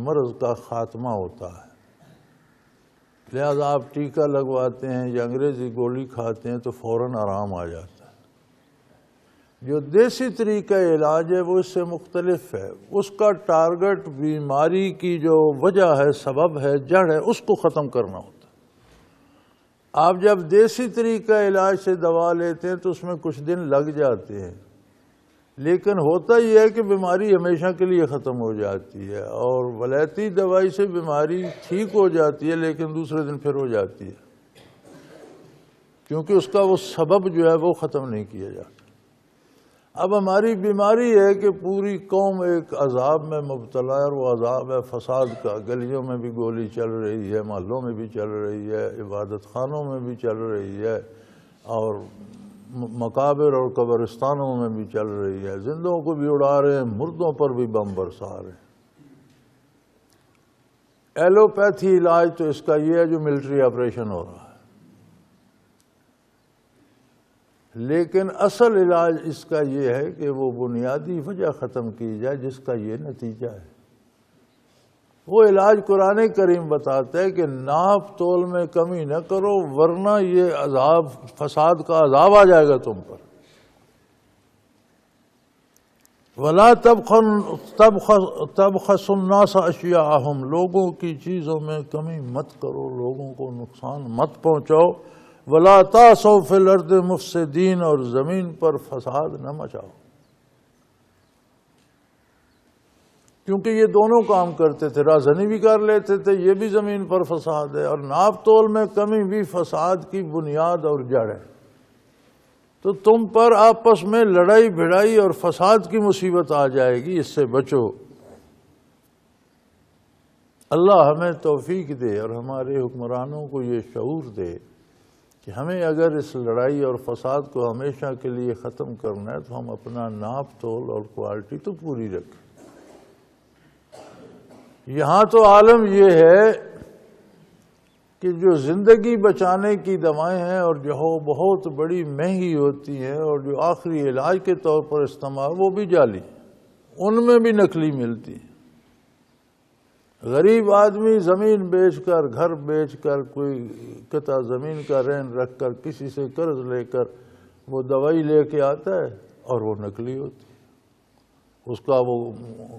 مرض کا خاتمہ ہوتا ہے، لہذا آپ ٹیکہ لگواتے ہیں یا انگریزی گولی کھاتے ہیں تو فوراً آرام آ جاتا ہے۔ جو دیسی طریقہ علاج ہے وہ اس سے مختلف ہے، اس کا ٹارگٹ بیماری کی جو وجہ ہے، سبب ہے، جڑ ہے، اس کو ختم کرنا ہوتا ہے۔ آپ جب دیسی طریقہ علاج سے دوا لیتے ہیں تو اس میں کچھ دن لگ جاتے ہیں، لیکن ہوتا یہ ہے کہ بیماری ہمیشہ کے لیے ختم ہو جاتی ہے، اور ولایتی دوائی سے بیماری ٹھیک ہو جاتی ہے لیکن دوسرے دن پھر ہو جاتی ہے، کیونکہ اس کا وہ سبب جو ہے وہ ختم نہیں کیا جاتا۔ اب ہماری بیماری ہے کہ پوری قوم ایک عذاب میں مبتلا ہے، اور وہ عذاب ہے فساد کا۔ گلیوں میں بھی گولی چل رہی ہے، محلوں میں بھی چل رہی ہے، عبادت خانوں میں بھی چل رہی ہے، اور مقابر اور قبرستانوں میں بھی چل رہی ہے۔ زندوں کو بھی اڑا رہے ہیں، مردوں پر بھی بم برسا رہے ہیں۔ ایلوپیتھی علاج تو اس کا یہ ہے جو ملٹری آپریشن ہو رہا ہے، لیکن اصل علاج اس کا یہ ہے کہ وہ بنیادی وجہ ختم کی جائے جس کا یہ نتیجہ ہے۔ وہ علاج قرآن کریم بتاتا ہے کہ ناپ تول میں کمی نہ کرو ورنہ یہ عذاب، فساد کا عذاب آ جائے گا تم پر۔ وَلَا تَبْخَسُوا النَّاسَ أَشْيَاءَهُمْ، لوگوں کی چیزوں میں کمی مت کرو، لوگوں کو نقصان مت پہنچاؤ۔ وَلَا تَعْثَوْا فِي الْأَرْضِ مُفْسِدِينَ، اور زمین پر فساد نہ مچاؤ، کیونکہ یہ دونوں کام کرتے تھے، رازنی بھی کر لیتے تھے، یہ بھی زمین پر فساد ہے، اور ناپ تول میں کمی بھی فساد کی بنیاد اور جڑ ہے۔ تو تم پر آپس میں لڑائی بھڑائی اور فساد کی مصیبت آ جائے گی، اس سے بچو۔ اللہ ہمیں توفیق دے اور ہمارے حکمرانوں کو یہ شعور دے کہ ہمیں اگر اس لڑائی اور فساد کو ہمیشہ کے لیے ختم کرنا ہے تو ہم اپنا ناپ تول اور کوالٹی تو پوری رکھیں۔ یہاں تو عالم یہ ہے کہ جو زندگی بچانے کی دوائیں ہیں اور جو بہت بڑی مہنگی ہوتی ہیں اور جو آخری علاج کے طور پر استعمال، وہ بھی جعلی، ان میں بھی نقلی ملتی ہیں۔ غریب آدمی زمین بیچ کر، گھر بیچ کر، کوئی قطع زمین کا رہن رکھ کر، کسی سے قرض لے کر وہ دوائی لے کے آتا ہے اور وہ نقلی ہوتی ہے، اس کا وہ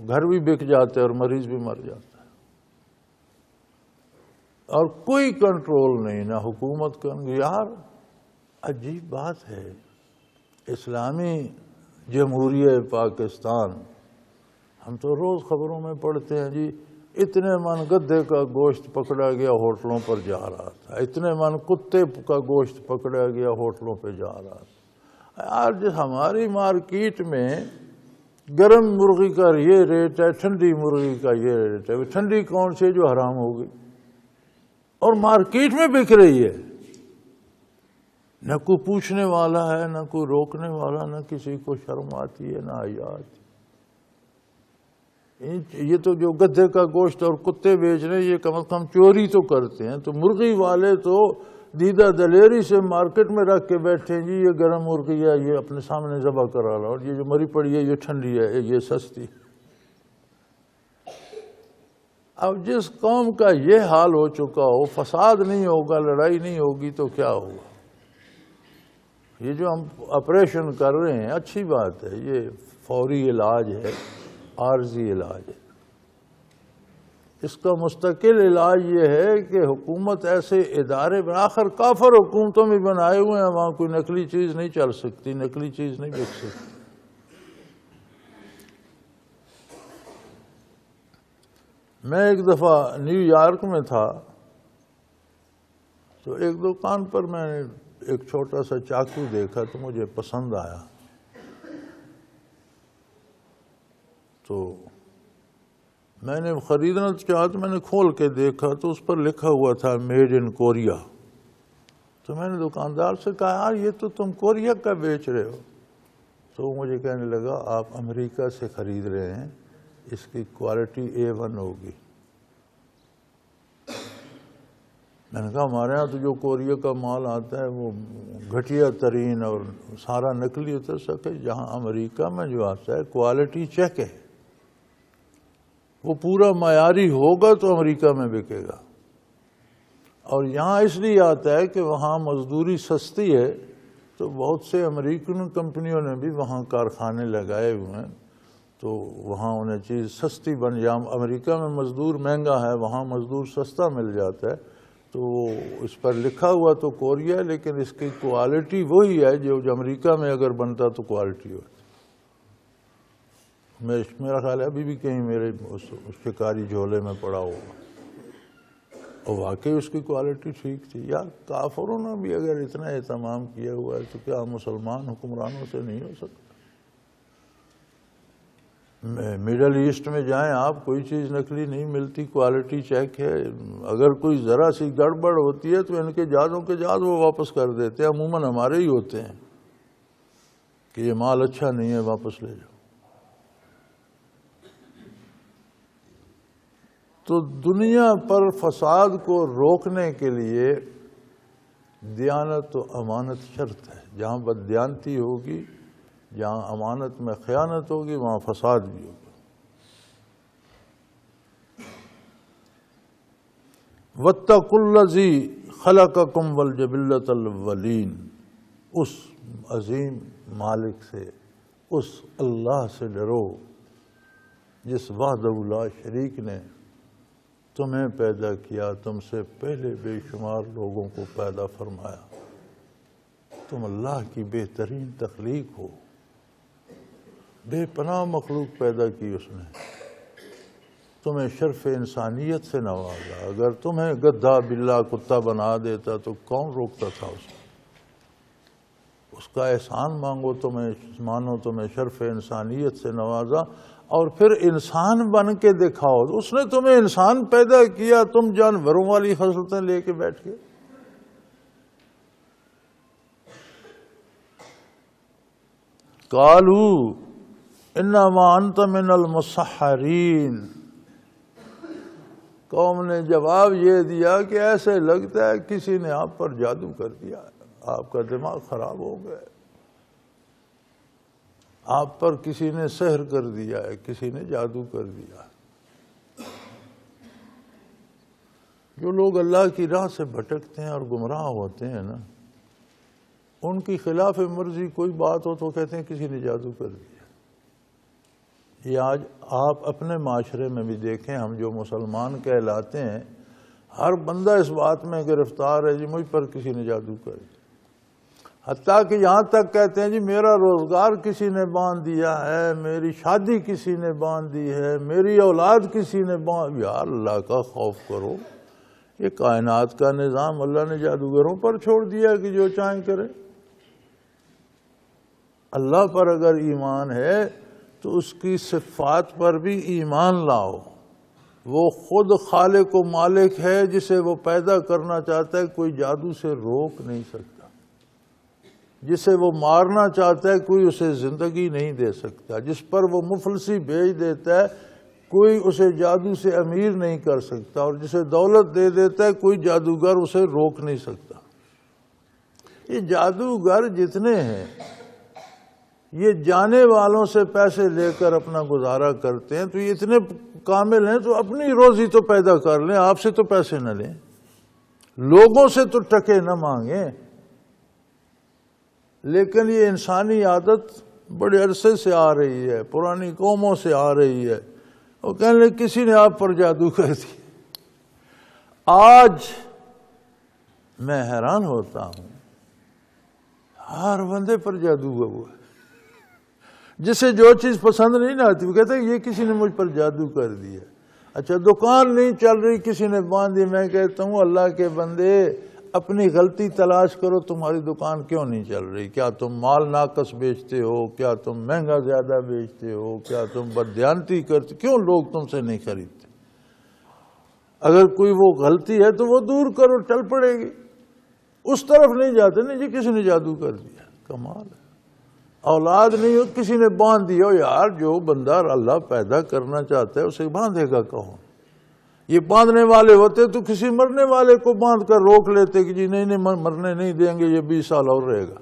گھر بھی بک جاتا ہے اور مریض بھی مر جاتا ہے، اور کوئی کنٹرول نہیں، نہ حکومت کا۔ یار عجیب بات ہے، اسلامی جمہوریہ پاکستان، ہم تو روز خبروں میں پڑھتے ہیں جی اتنے من گدھے کا گوشت پکڑا گیا ہوٹلوں پر جا رہا تھا، اتنے من کتے کا گوشت پکڑا گیا ہوٹلوں پہ جا رہا تھا۔ یار جس ہماری مارکیٹ میں گرم مرغی کا یہ ریٹ ہے، ٹھنڈی مرغی کا یہ ریٹ ہے، ٹھنڈی کون سی جو حرام ہو گئی اور مارکیٹ میں بک رہی ہے، نہ کوئی پوچھنے والا ہے، نہ کوئی روکنے والا، نہ کسی کو شرم آتی ہے، نہ حیا آتی ہے۔ یہ تو جو گدھے کا گوشت اور کتے بیچ رہے ہیں یہ کم از کم چوری تو کرتے ہیں، تو مرغی والے تو دیدہ دلیری سے مارکیٹ میں رکھ کے بیٹھے ہیں جی یہ گرم مرغی ہے، یہ اپنے سامنے ذبح کرا رہا، اور یہ جو مری پڑی ہے یہ ٹھنڈی ہے، یہ سستی۔ اب جس قوم کا یہ حال ہو چکا ہو، فساد نہیں ہوگا، لڑائی نہیں ہوگی تو کیا ہوگا؟ یہ جو ہم آپریشن کر رہے ہیں اچھی بات ہے، یہ فوری علاج ہے، عارضی علاج ہے۔ اس کا مستقل علاج یہ ہے کہ حکومت ایسے ادارے آخر کافر حکومتوں میں بنائے ہوئے ہیں، وہاں کوئی نقلی چیز نہیں چل سکتی، نقلی چیز نہیں بک سکتی۔ میں ایک دفعہ نیو یارک میں تھا، تو ایک دکان پر میں نے ایک چھوٹا سا چاقو دیکھا تو مجھے پسند آیا، تو میں نے خریدنا چاہا تو میں نے کھول کے دیکھا تو اس پر لکھا ہوا تھا میڈ ان کوریا۔ تو میں نے دکاندار سے کہا یار یہ تو تم کوریا کا بیچ رہے ہو، تو وہ مجھے کہنے لگا آپ امریکہ سے خرید رہے ہیں، اس کی کوالٹی A1 ہوگی۔ میں نے کہا ہمارے ہاں تو جو کوریا کا مال آتا ہے وہ گھٹیا ترین اور سارا نقلی اتر سکے، جہاں امریکہ میں جو آتا ہے کوالٹی چیک ہے، وہ پورا معیاری ہوگا تو امریکہ میں بکے گا، اور یہاں اس لیے آتا ہے کہ وہاں مزدوری سستی ہے، تو بہت سے امریکن کمپنیوں نے بھی وہاں کارخانے لگائے ہوئے ہیں، تو وہاں انہیں چیز سستی بن جائے۔ امریکہ میں مزدور مہنگا ہے، وہاں مزدور سستا مل جاتا ہے، تو وہ اس پر لکھا ہوا تو کوریا ہے لیکن اس کی کوالٹی وہی ہے جو امریکہ میں اگر بنتا تو کوالٹی ہوتی۔ میرا خیال ہے ابھی بھی کہیں میرے اس شکاری جھولے میں پڑا ہوگا، اور واقعی اس کی کوالٹی ٹھیک تھی۔ یار کافروں نے بھی اگر اتنا اہتمام کیا ہوا ہے تو کیا مسلمان حکمرانوں سے نہیں ہو سکتا؟ مڈل ایسٹ میں جائیں آپ، کوئی چیز نقلی نہیں ملتی، کوالٹی چیک ہے، اگر کوئی ذرا سی گڑبڑ ہوتی ہے تو ان کے جادوں کے جاد وہ واپس کر دیتے ہیں، عموماً ہمارے ہی ہوتے ہیں کہ یہ مال اچھا نہیں ہے واپس لے جاؤ۔ تو دنیا پر فساد کو روکنے کے لیے دیانت و امانت شرط ہے۔ جہاں بددیانتی ہوگی، جہاں امانت میں خیانت ہوگی، وہاں فساد بھی ہوگا۔ وَاتَّقُوا الَّذِي خَلَقَكُمْ وَالْجِبِلَّةَ الْأَوَّلِينَ، اس عظیم مالک سے، اس اللہ سے ڈرو جس وحدہ لا شریک نے تمہیں پیدا کیا، تم سے پہلے بے شمار لوگوں کو پیدا فرمایا، تم اللہ کی بہترین تخلیق ہو، بے پناہ مخلوق پیدا کی اس نے، تمہیں شرف انسانیت سے نوازا۔ اگر تمہیں گدھا بلا کتا بنا دیتا تو کون روکتا تھا اس کا احسان مانگو، تمہیں شرف انسانیت سے نوازا، اور پھر انسان بن کے دکھاؤ۔ اس نے تمہیں انسان پیدا کیا، تم جانوروں والی خصلتیں لے کے بیٹھ گئے۔ قالوا انما انت من المسحرین، قوم نے جواب یہ دیا کہ ایسے لگتا ہے کسی نے آپ پر جادو کر دیا، آپ کا دماغ خراب ہو گیا، آپ پر کسی نے سحر کر دیا ہے، کسی نے جادو کر دیا۔ جو لوگ اللہ کی راہ سے بھٹکتے ہیں اور گمراہ ہوتے ہیں نا، ان کی خلاف مرضی کوئی بات ہو تو کہتے ہیں کسی نے جادو کر دیا۔ یہ آج آپ اپنے معاشرے میں بھی دیکھیں، ہم جو مسلمان کہلاتے ہیں، ہر بندہ اس بات میں گرفتار ہے جی مجھ پر کسی نے جادو کر دیا، حتیٰ کہ یہاں تک کہتے ہیں جی میرا روزگار کسی نے باندھ دیا ہے، میری شادی کسی نے باندھ دی ہے، میری اولاد کسی نے باندھ۔ یار اللہ کا خوف کرو، یہ کائنات کا نظام اللہ نے جادوگروں پر چھوڑ دیا کہ جو چاہیں کریں۔ اللہ پر اگر ایمان ہے تو اس کی صفات پر بھی ایمان لاؤ۔ وہ خود خالق و مالک ہے، جسے وہ پیدا کرنا چاہتا ہے کوئی جادو سے روک نہیں سکتا، جسے وہ مارنا چاہتا ہے کوئی اسے زندگی نہیں دے سکتا، جس پر وہ مفلسی بھیج دیتا ہے کوئی اسے جادو سے امیر نہیں کر سکتا، اور جسے دولت دے دیتا ہے کوئی جادوگر اسے روک نہیں سکتا۔ یہ جادوگر جتنے ہیں یہ جانے والوں سے پیسے لے کر اپنا گزارا کرتے ہیں، تو یہ اتنے کامل ہیں تو اپنی روزی تو پیدا کر لیں، آپ سے تو پیسے نہ لیں، لوگوں سے تو ٹکے نہ مانگیں۔ لیکن یہ انسانی عادت بڑے عرصے سے آ رہی ہے، پرانی قوموں سے آ رہی ہے، وہ کہنے لگے کسی نے آپ پر جادو کر دیا۔ آج میں حیران ہوتا ہوں، ہر بندے پر جادو ہوا ہے، جسے جو چیز پسند نہیں نہ آتی وہ کہتا ہے یہ کسی نے مجھ پر جادو کر دیا۔ اچھا دکان نہیں چل رہی، کسی نے باندھی، میں کہتا ہوں اللہ کے بندے اپنی غلطی تلاش کرو، تمہاری دکان کیوں نہیں چل رہی؟ کیا تم مال ناقص بیچتے ہو؟ کیا تم مہنگا زیادہ بیچتے ہو؟ کیا تم بددیانتی کرتے؟ کیوں لوگ تم سے نہیں خریدتے؟ اگر کوئی وہ غلطی ہے تو وہ دور کرو، چل پڑے گی۔ اس طرف نہیں جاتے، نہیں جی کسی نے جادو کر دیا، کمال ہے۔ اولاد نہیں ہو، کسی نے باندھ دیا ہو، یار جو بندہ اللہ پیدا کرنا چاہتا ہے اسے باندھے گا کون؟ یہ باندھنے والے ہوتے تو کسی مرنے والے کو باندھ کر روک لیتے کہ جی نہیں مرنے نہیں دیں گے، یہ 20 سال اور رہے گا۔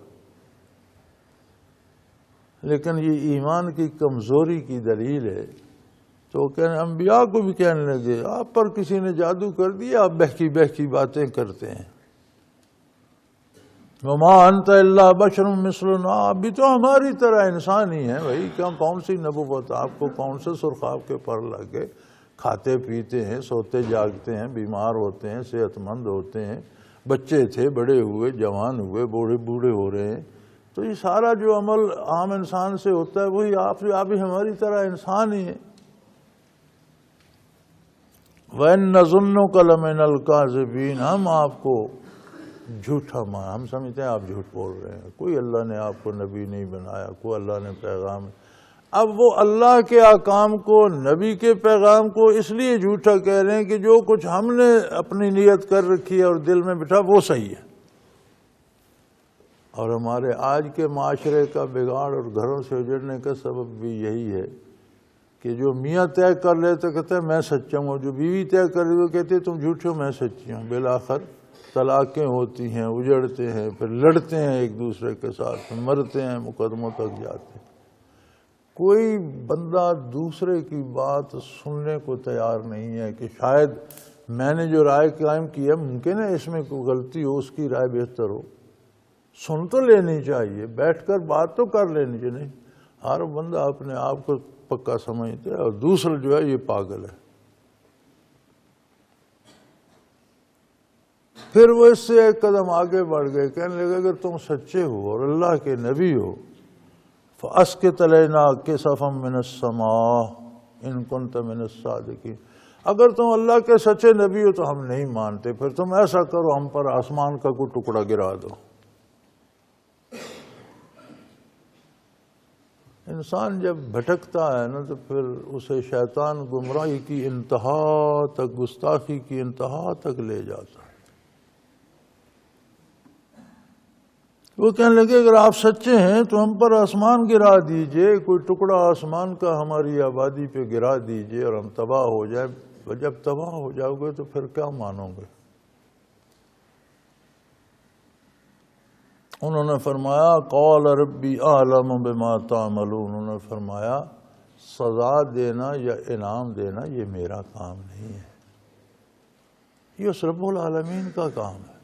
لیکن یہ ایمان کی کمزوری کی دلیل ہے۔ تو کہنے انبیاء کو بھی کہنے لگے آپ پر کسی نے جادو کر دیا، آپ بہکی بہکی باتیں کرتے ہیں۔ وما انت الا بشر مثلنا، آپ بھی تو ہماری طرح انسان ہی ہیں بھائی، کون سی نبوت؟ آپ کو کون سے سرخاب کے پر لگ گئے؟ کھاتے پیتے ہیں، سوتے جاگتے ہیں، بیمار ہوتے ہیں، صحت مند ہوتے ہیں، بچے تھے بڑے ہوئے، جوان ہوئے، بوڑھے ہو رہے ہیں۔ تو یہ سارا جو عمل عام انسان سے ہوتا ہے وہی آپ بھی ہماری طرح انسان ہی ہیں۔ وَإِنَّ نَظُنُّكَ لَمِنَ الْكَاذِبِينَ، ہم آپ کو جھوٹا ہم سمجھتے ہیں آپ جھوٹ بول رہے ہیں، کوئی اللہ نے آپ کو نبی نہیں بنایا، کوئی اللہ نے پیغام۔ اب وہ اللہ کے احکام کو، نبی کے پیغام کو اس لیے جھوٹا کہہ رہے ہیں کہ جو کچھ ہم نے اپنی نیت کر رکھی ہے اور دل میں بٹھا وہ صحیح ہے۔ اور ہمارے آج کے معاشرے کا بگاڑ اور گھروں سے اجڑنے کا سبب بھی یہی ہے کہ جو میاں طے کر لیتے کہتے ہیں میں سچا ہوں، جو بیوی طے کر لیتے کہتے ہیں تم جھوٹے ہو میں سچی ہوں۔ بالآخر طلاقیں ہوتی ہیں، اجڑتے ہیں، پھر لڑتے ہیں ایک دوسرے کے ساتھ، پھر مرتے ہیں، مقدموں تک جاتے ہیں۔ کوئی بندہ دوسرے کی بات سننے کو تیار نہیں ہے کہ شاید میں نے جو رائے قائم کی ہے ممکن ہے اس میں کوئی غلطی ہو، اس کی رائے بہتر ہو۔ سن تو لینی چاہیے، بیٹھ کر بات تو کر لینی چاہیے۔ نہیں، ہر بندہ اپنے آپ کو پکا سمجھتا ہے اور دوسرا جو ہے یہ پاگل ہے۔ پھر وہ اس سے ایک قدم آگے بڑھ گئے، کہنے لگے اگر تم سچے ہو اور اللہ کے نبی ہو فَأَسْقِطْ عَلَيْنَا كِسَفًا مِّنَ السَّمَاءِ إِن كُنتَ مِنَ الصَّادِقِينَ، اگر تم اللہ کے سچے نبی ہو تو ہم نہیں مانتے، پھر تم ایسا کرو ہم پر آسمان کا کوئی ٹکڑا گرا دو۔ انسان جب بھٹکتا ہے نا تو پھر اسے شیطان گمراہی کی انتہا تک، گستاخی کی انتہا تک لے جاتا ہے۔ وہ کہنے لگے اگر آپ سچے ہیں تو ہم پر آسمان گرا دیجئے، کوئی ٹکڑا آسمان کا ہماری آبادی پہ گرا دیجئے اور ہم تباہ ہو جائیں۔ جب تباہ ہو جاؤ گے تو پھر کیا مانو گے؟ انہوں نے فرمایا قال ربی اعلم بما تعملون، انہوں نے فرمایا سزا دینا یا انعام دینا یہ میرا کام نہیں ہے، یہ اس رب العالمین کا کام ہے۔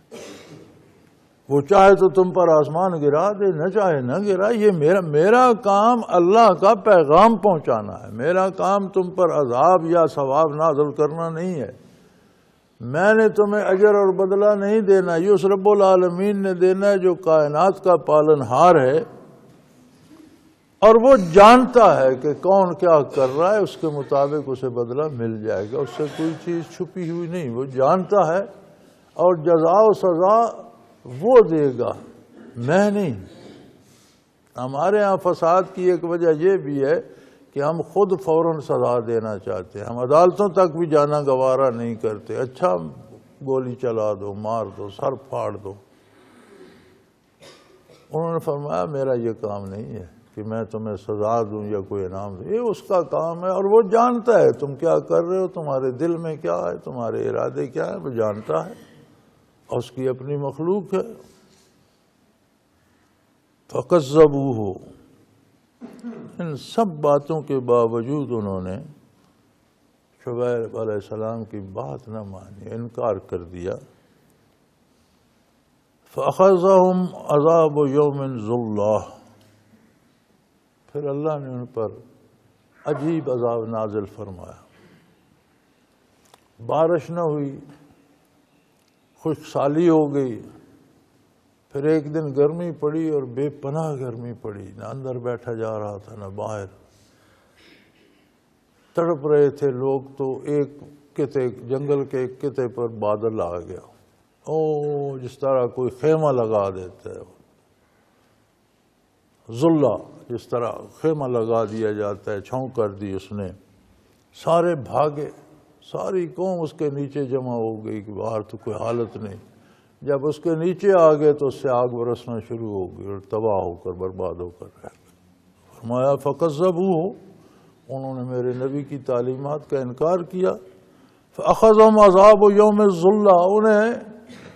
وہ چاہے تو تم پر آسمان گرا دے، نہ چاہے نہ گرا، یہ میرا کام اللہ کا پیغام پہنچانا ہے، میرا کام تم پر عذاب یا ثواب نازل کرنا نہیں ہے۔ میں نے تمہیں اجر اور بدلہ نہیں دینا، یہ اس رب العالمین نے دینا ہے جو کائنات کا پالنہار ہے، اور وہ جانتا ہے کہ کون کیا کر رہا ہے، اس کے مطابق اسے بدلہ مل جائے گا، اس سے کوئی چیز چھپی ہوئی نہیں، وہ جانتا ہے، اور جزا و سزا وہ دے گا، میں نہیں۔ ہمارے ہاں فساد کی ایک وجہ یہ بھی ہے کہ ہم خود فوراً سزا دینا چاہتے ہیں، ہم عدالتوں تک بھی جانا گوارا نہیں کرتے، اچھا گولی چلا دو، مار دو، سر پھاڑ دو۔ انہوں نے فرمایا میرا یہ کام نہیں ہے کہ میں تمہیں سزا دوں یا کوئی انعام دوں، یہ اس کا کام ہے، اور وہ جانتا ہے تم کیا کر رہے ہو، تمہارے دل میں کیا ہے، تمہارے ارادے کیا ہے، وہ جانتا ہے، اور اس کی اپنی مخلوق ہے۔ فَكَذَّبُوهُ، ان سب باتوں کے باوجود انہوں نے شعیب علیہ السلام کی بات نہ مانی، انکار کر دیا۔ فَأَخَذَهُمْ عَذَابُ يَوْمٍ ذُلَّةٍ، پھر اللہ نے ان پر عجیب عذاب نازل فرمایا، بارش نہ ہوئی، خشک سالی ہو گئی، پھر ایک دن گرمی پڑی اور بے پناہ گرمی پڑی، نہ اندر بیٹھا جا رہا تھا نہ باہر۔ تڑپ رہے تھے لوگ، تو ایک قطعے جنگل کے ایک قطعے پر بادل آ گیا، جس طرح کوئی خیمہ لگا دیتا ہے، ذلہ جس طرح خیمہ لگا دیا جاتا ہے، چھاؤں کر دی اس نے۔ سارے بھاگے، ساری قوم اس کے نیچے جمع ہو گئی کہ باہر تو کوئی حالت نہیں۔ جب اس کے نیچے آ گئے تو اس سے آگ برسنا شروع ہو گئی اور تباہ ہو کر برباد ہو کر رہ گئے۔ فرمایا فَكَذَّبُوهُ، انہوں نے میرے نبی کی تعلیمات کا انکار کیا۔ فَأَخَذَهُمْ عَذَابُ يَوْمِ الظُّلَّةِ، انہیں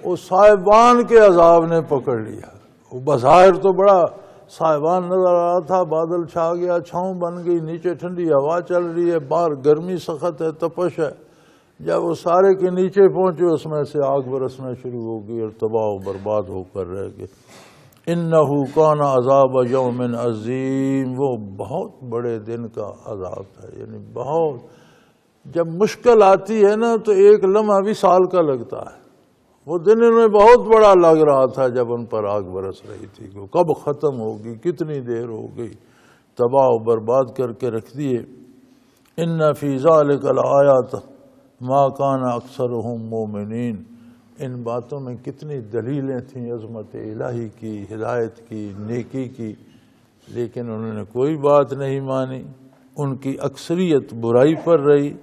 اس صاحبان کے عذاب نے پکڑ لیا۔ وہ بظاہر تو بڑا صاحبان نظر آ رہا تھا، بادل چھا گیا، چھاؤں بن گئی، نیچے ٹھنڈی ہوا چل رہی ہے، باہر گرمی سخت ہے، تپش ہے۔ جب وہ سارے کے نیچے پہنچے اس میں سے آگ برسنا شروع ہو گئی اور تباہ و برباد ہو کر رہ گئے۔ اِنَّهُ كَانَ عَذَابَ يَوْمٍ عَظِيمٍ، وہ بہت بڑے دن کا عذاب تھا، یعنی بہت، جب مشکل آتی ہے نا تو ایک لمحہ بھی سال کا لگتا ہے۔ وہ دن انہیں بہت بڑا لگ رہا تھا جب ان پر آگ برس رہی تھی کہ کب ختم ہوگی، کتنی دیر ہو گئی، تباہ و برباد کر کے رکھ دیے۔ إِنَّ فِي ذَلِكَ لَآيَاتٍ مَا كَانَ أَكْثَرُهُم مُؤْمِنِينَ، ان باتوں میں کتنی دلیلیں تھیں عظمت الہی کی، ہدایت کی، نیکی کی، لیکن انہوں نے کوئی بات نہیں مانی، ان کی اکثریت برائی پر رہی۔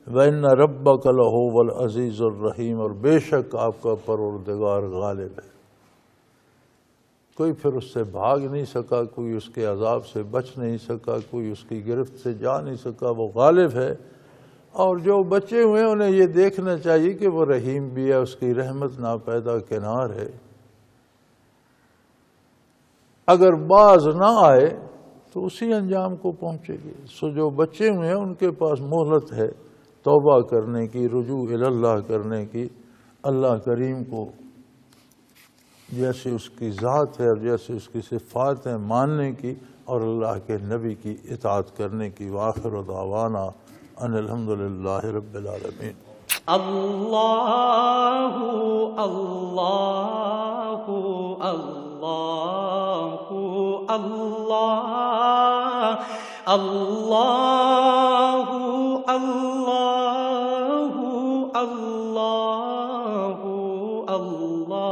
وَإِنَّ رَبَّكَ لَهُوَ الْعَزِيزُ الرَّحِيمُ، اور بے شک آپ کا پروردگار غالب ہے، کوئی پھر اس سے بھاگ نہیں سکا، کوئی اس کے عذاب سے بچ نہیں سکا، کوئی اس کی گرفت سے جا نہیں سکا، وہ غالب ہے۔ اور جو بچے ہوئے ہیں انہیں یہ دیکھنا چاہیے کہ وہ رحیم بھی ہے، اس کی رحمت ناپیدا کنار ہے۔ اگر باز نہ آئے تو اسی انجام کو پہنچے گی۔ سو جو بچے ہوئے ہیں ان کے پاس مہلت ہے توبہ کرنے کی، رجوع اللہ کرنے کی، اللہ کریم کو جیسے اس کی ذات ہے اور جیسے اس کی صفات ہیں ماننے کی، اور اللہ کے نبی کی اطاعت کرنے کی۔ وآخر دعوانا ان الحمدللہ رب العالمین۔ اللہ اللہ اللہ اللہ اللہ اللہ اللہ اللہ۔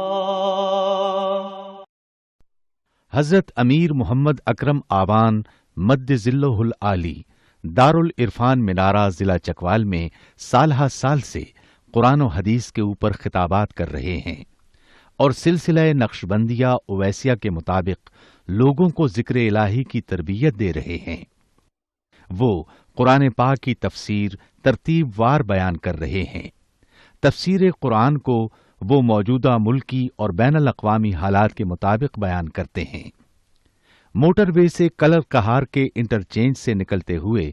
حضرت امیر محمد اکرم آوان مد ظلہ العالی دارالعرفان منارہ ضلع چکوال میں سالہ سال سے قرآن و حدیث کے اوپر خطابات کر رہے ہیں اور سلسلہ نقشبندیہ اویسیہ کے مطابق لوگوں کو ذکر الہی کی تربیت دے رہے ہیں۔ وہ قرآن پاک کی تفسیر ترتیب وار بیان کر رہے ہیں۔ تفسیر قرآن کو وہ موجودہ ملکی اور بین الاقوامی حالات کے مطابق بیان کرتے ہیں۔ موٹر وے سے کلر کہار کے انٹرچینج سے نکلتے ہوئے،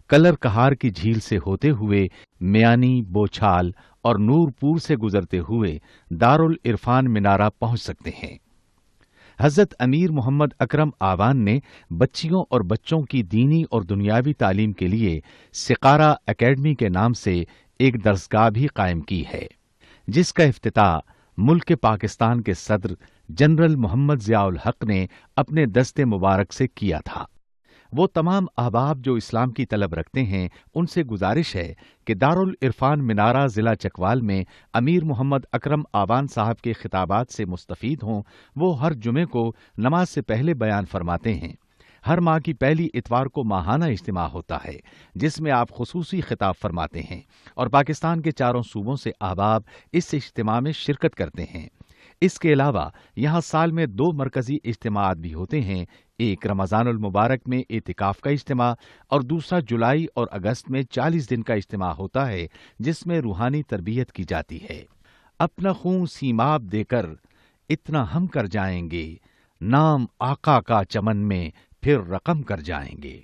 کلر کہار کی جھیل سے ہوتے ہوئے، میانی، بوچھال اور نور پور سے گزرتے ہوئے دارالعرفان منارہ پہنچ سکتے ہیں۔ حضرت امیر محمد اکرم آوان نے بچیوں اور بچوں کی دینی اور دنیاوی تعلیم کے لیے سقارہ اکیڈمی کے نام سے ایک درسگاہ بھی قائم کی ہے، جس کا افتتاح ملک پاکستان کے صدر جنرل محمد ضیاء الحق نے اپنے دست مبارک سے کیا تھا۔ وہ تمام احباب جو اسلام کی طلب رکھتے ہیں ان سے گزارش ہے کہ دارالعرفان منارہ ضلع چکوال میں امیر محمد اکرم آوان صاحب کے خطابات سے مستفید ہوں۔ وہ ہر جمعے کو نماز سے پہلے بیان فرماتے ہیں۔ ہر ماہ کی پہلی اتوار کو ماہانہ اجتماع ہوتا ہے جس میں آپ خصوصی خطاب فرماتے ہیں اور پاکستان کے چاروں صوبوں سے احباب اس اجتماع میں شرکت کرتے ہیں۔ اس کے علاوہ یہاں سال میں 2 مرکزی اجتماعات بھی ہوتے ہیں، ایک رمضان المبارک میں اعتکاف کا اجتماع اور دوسرا جولائی اور اگست میں 40 دن کا اجتماع ہوتا ہے جس میں روحانی تربیت کی جاتی ہے۔ اپنا خون سیماب دے کر اتنا ہم کر جائیں گے، نام آقا کا چمن میں پھر رقم کر جائیں گے۔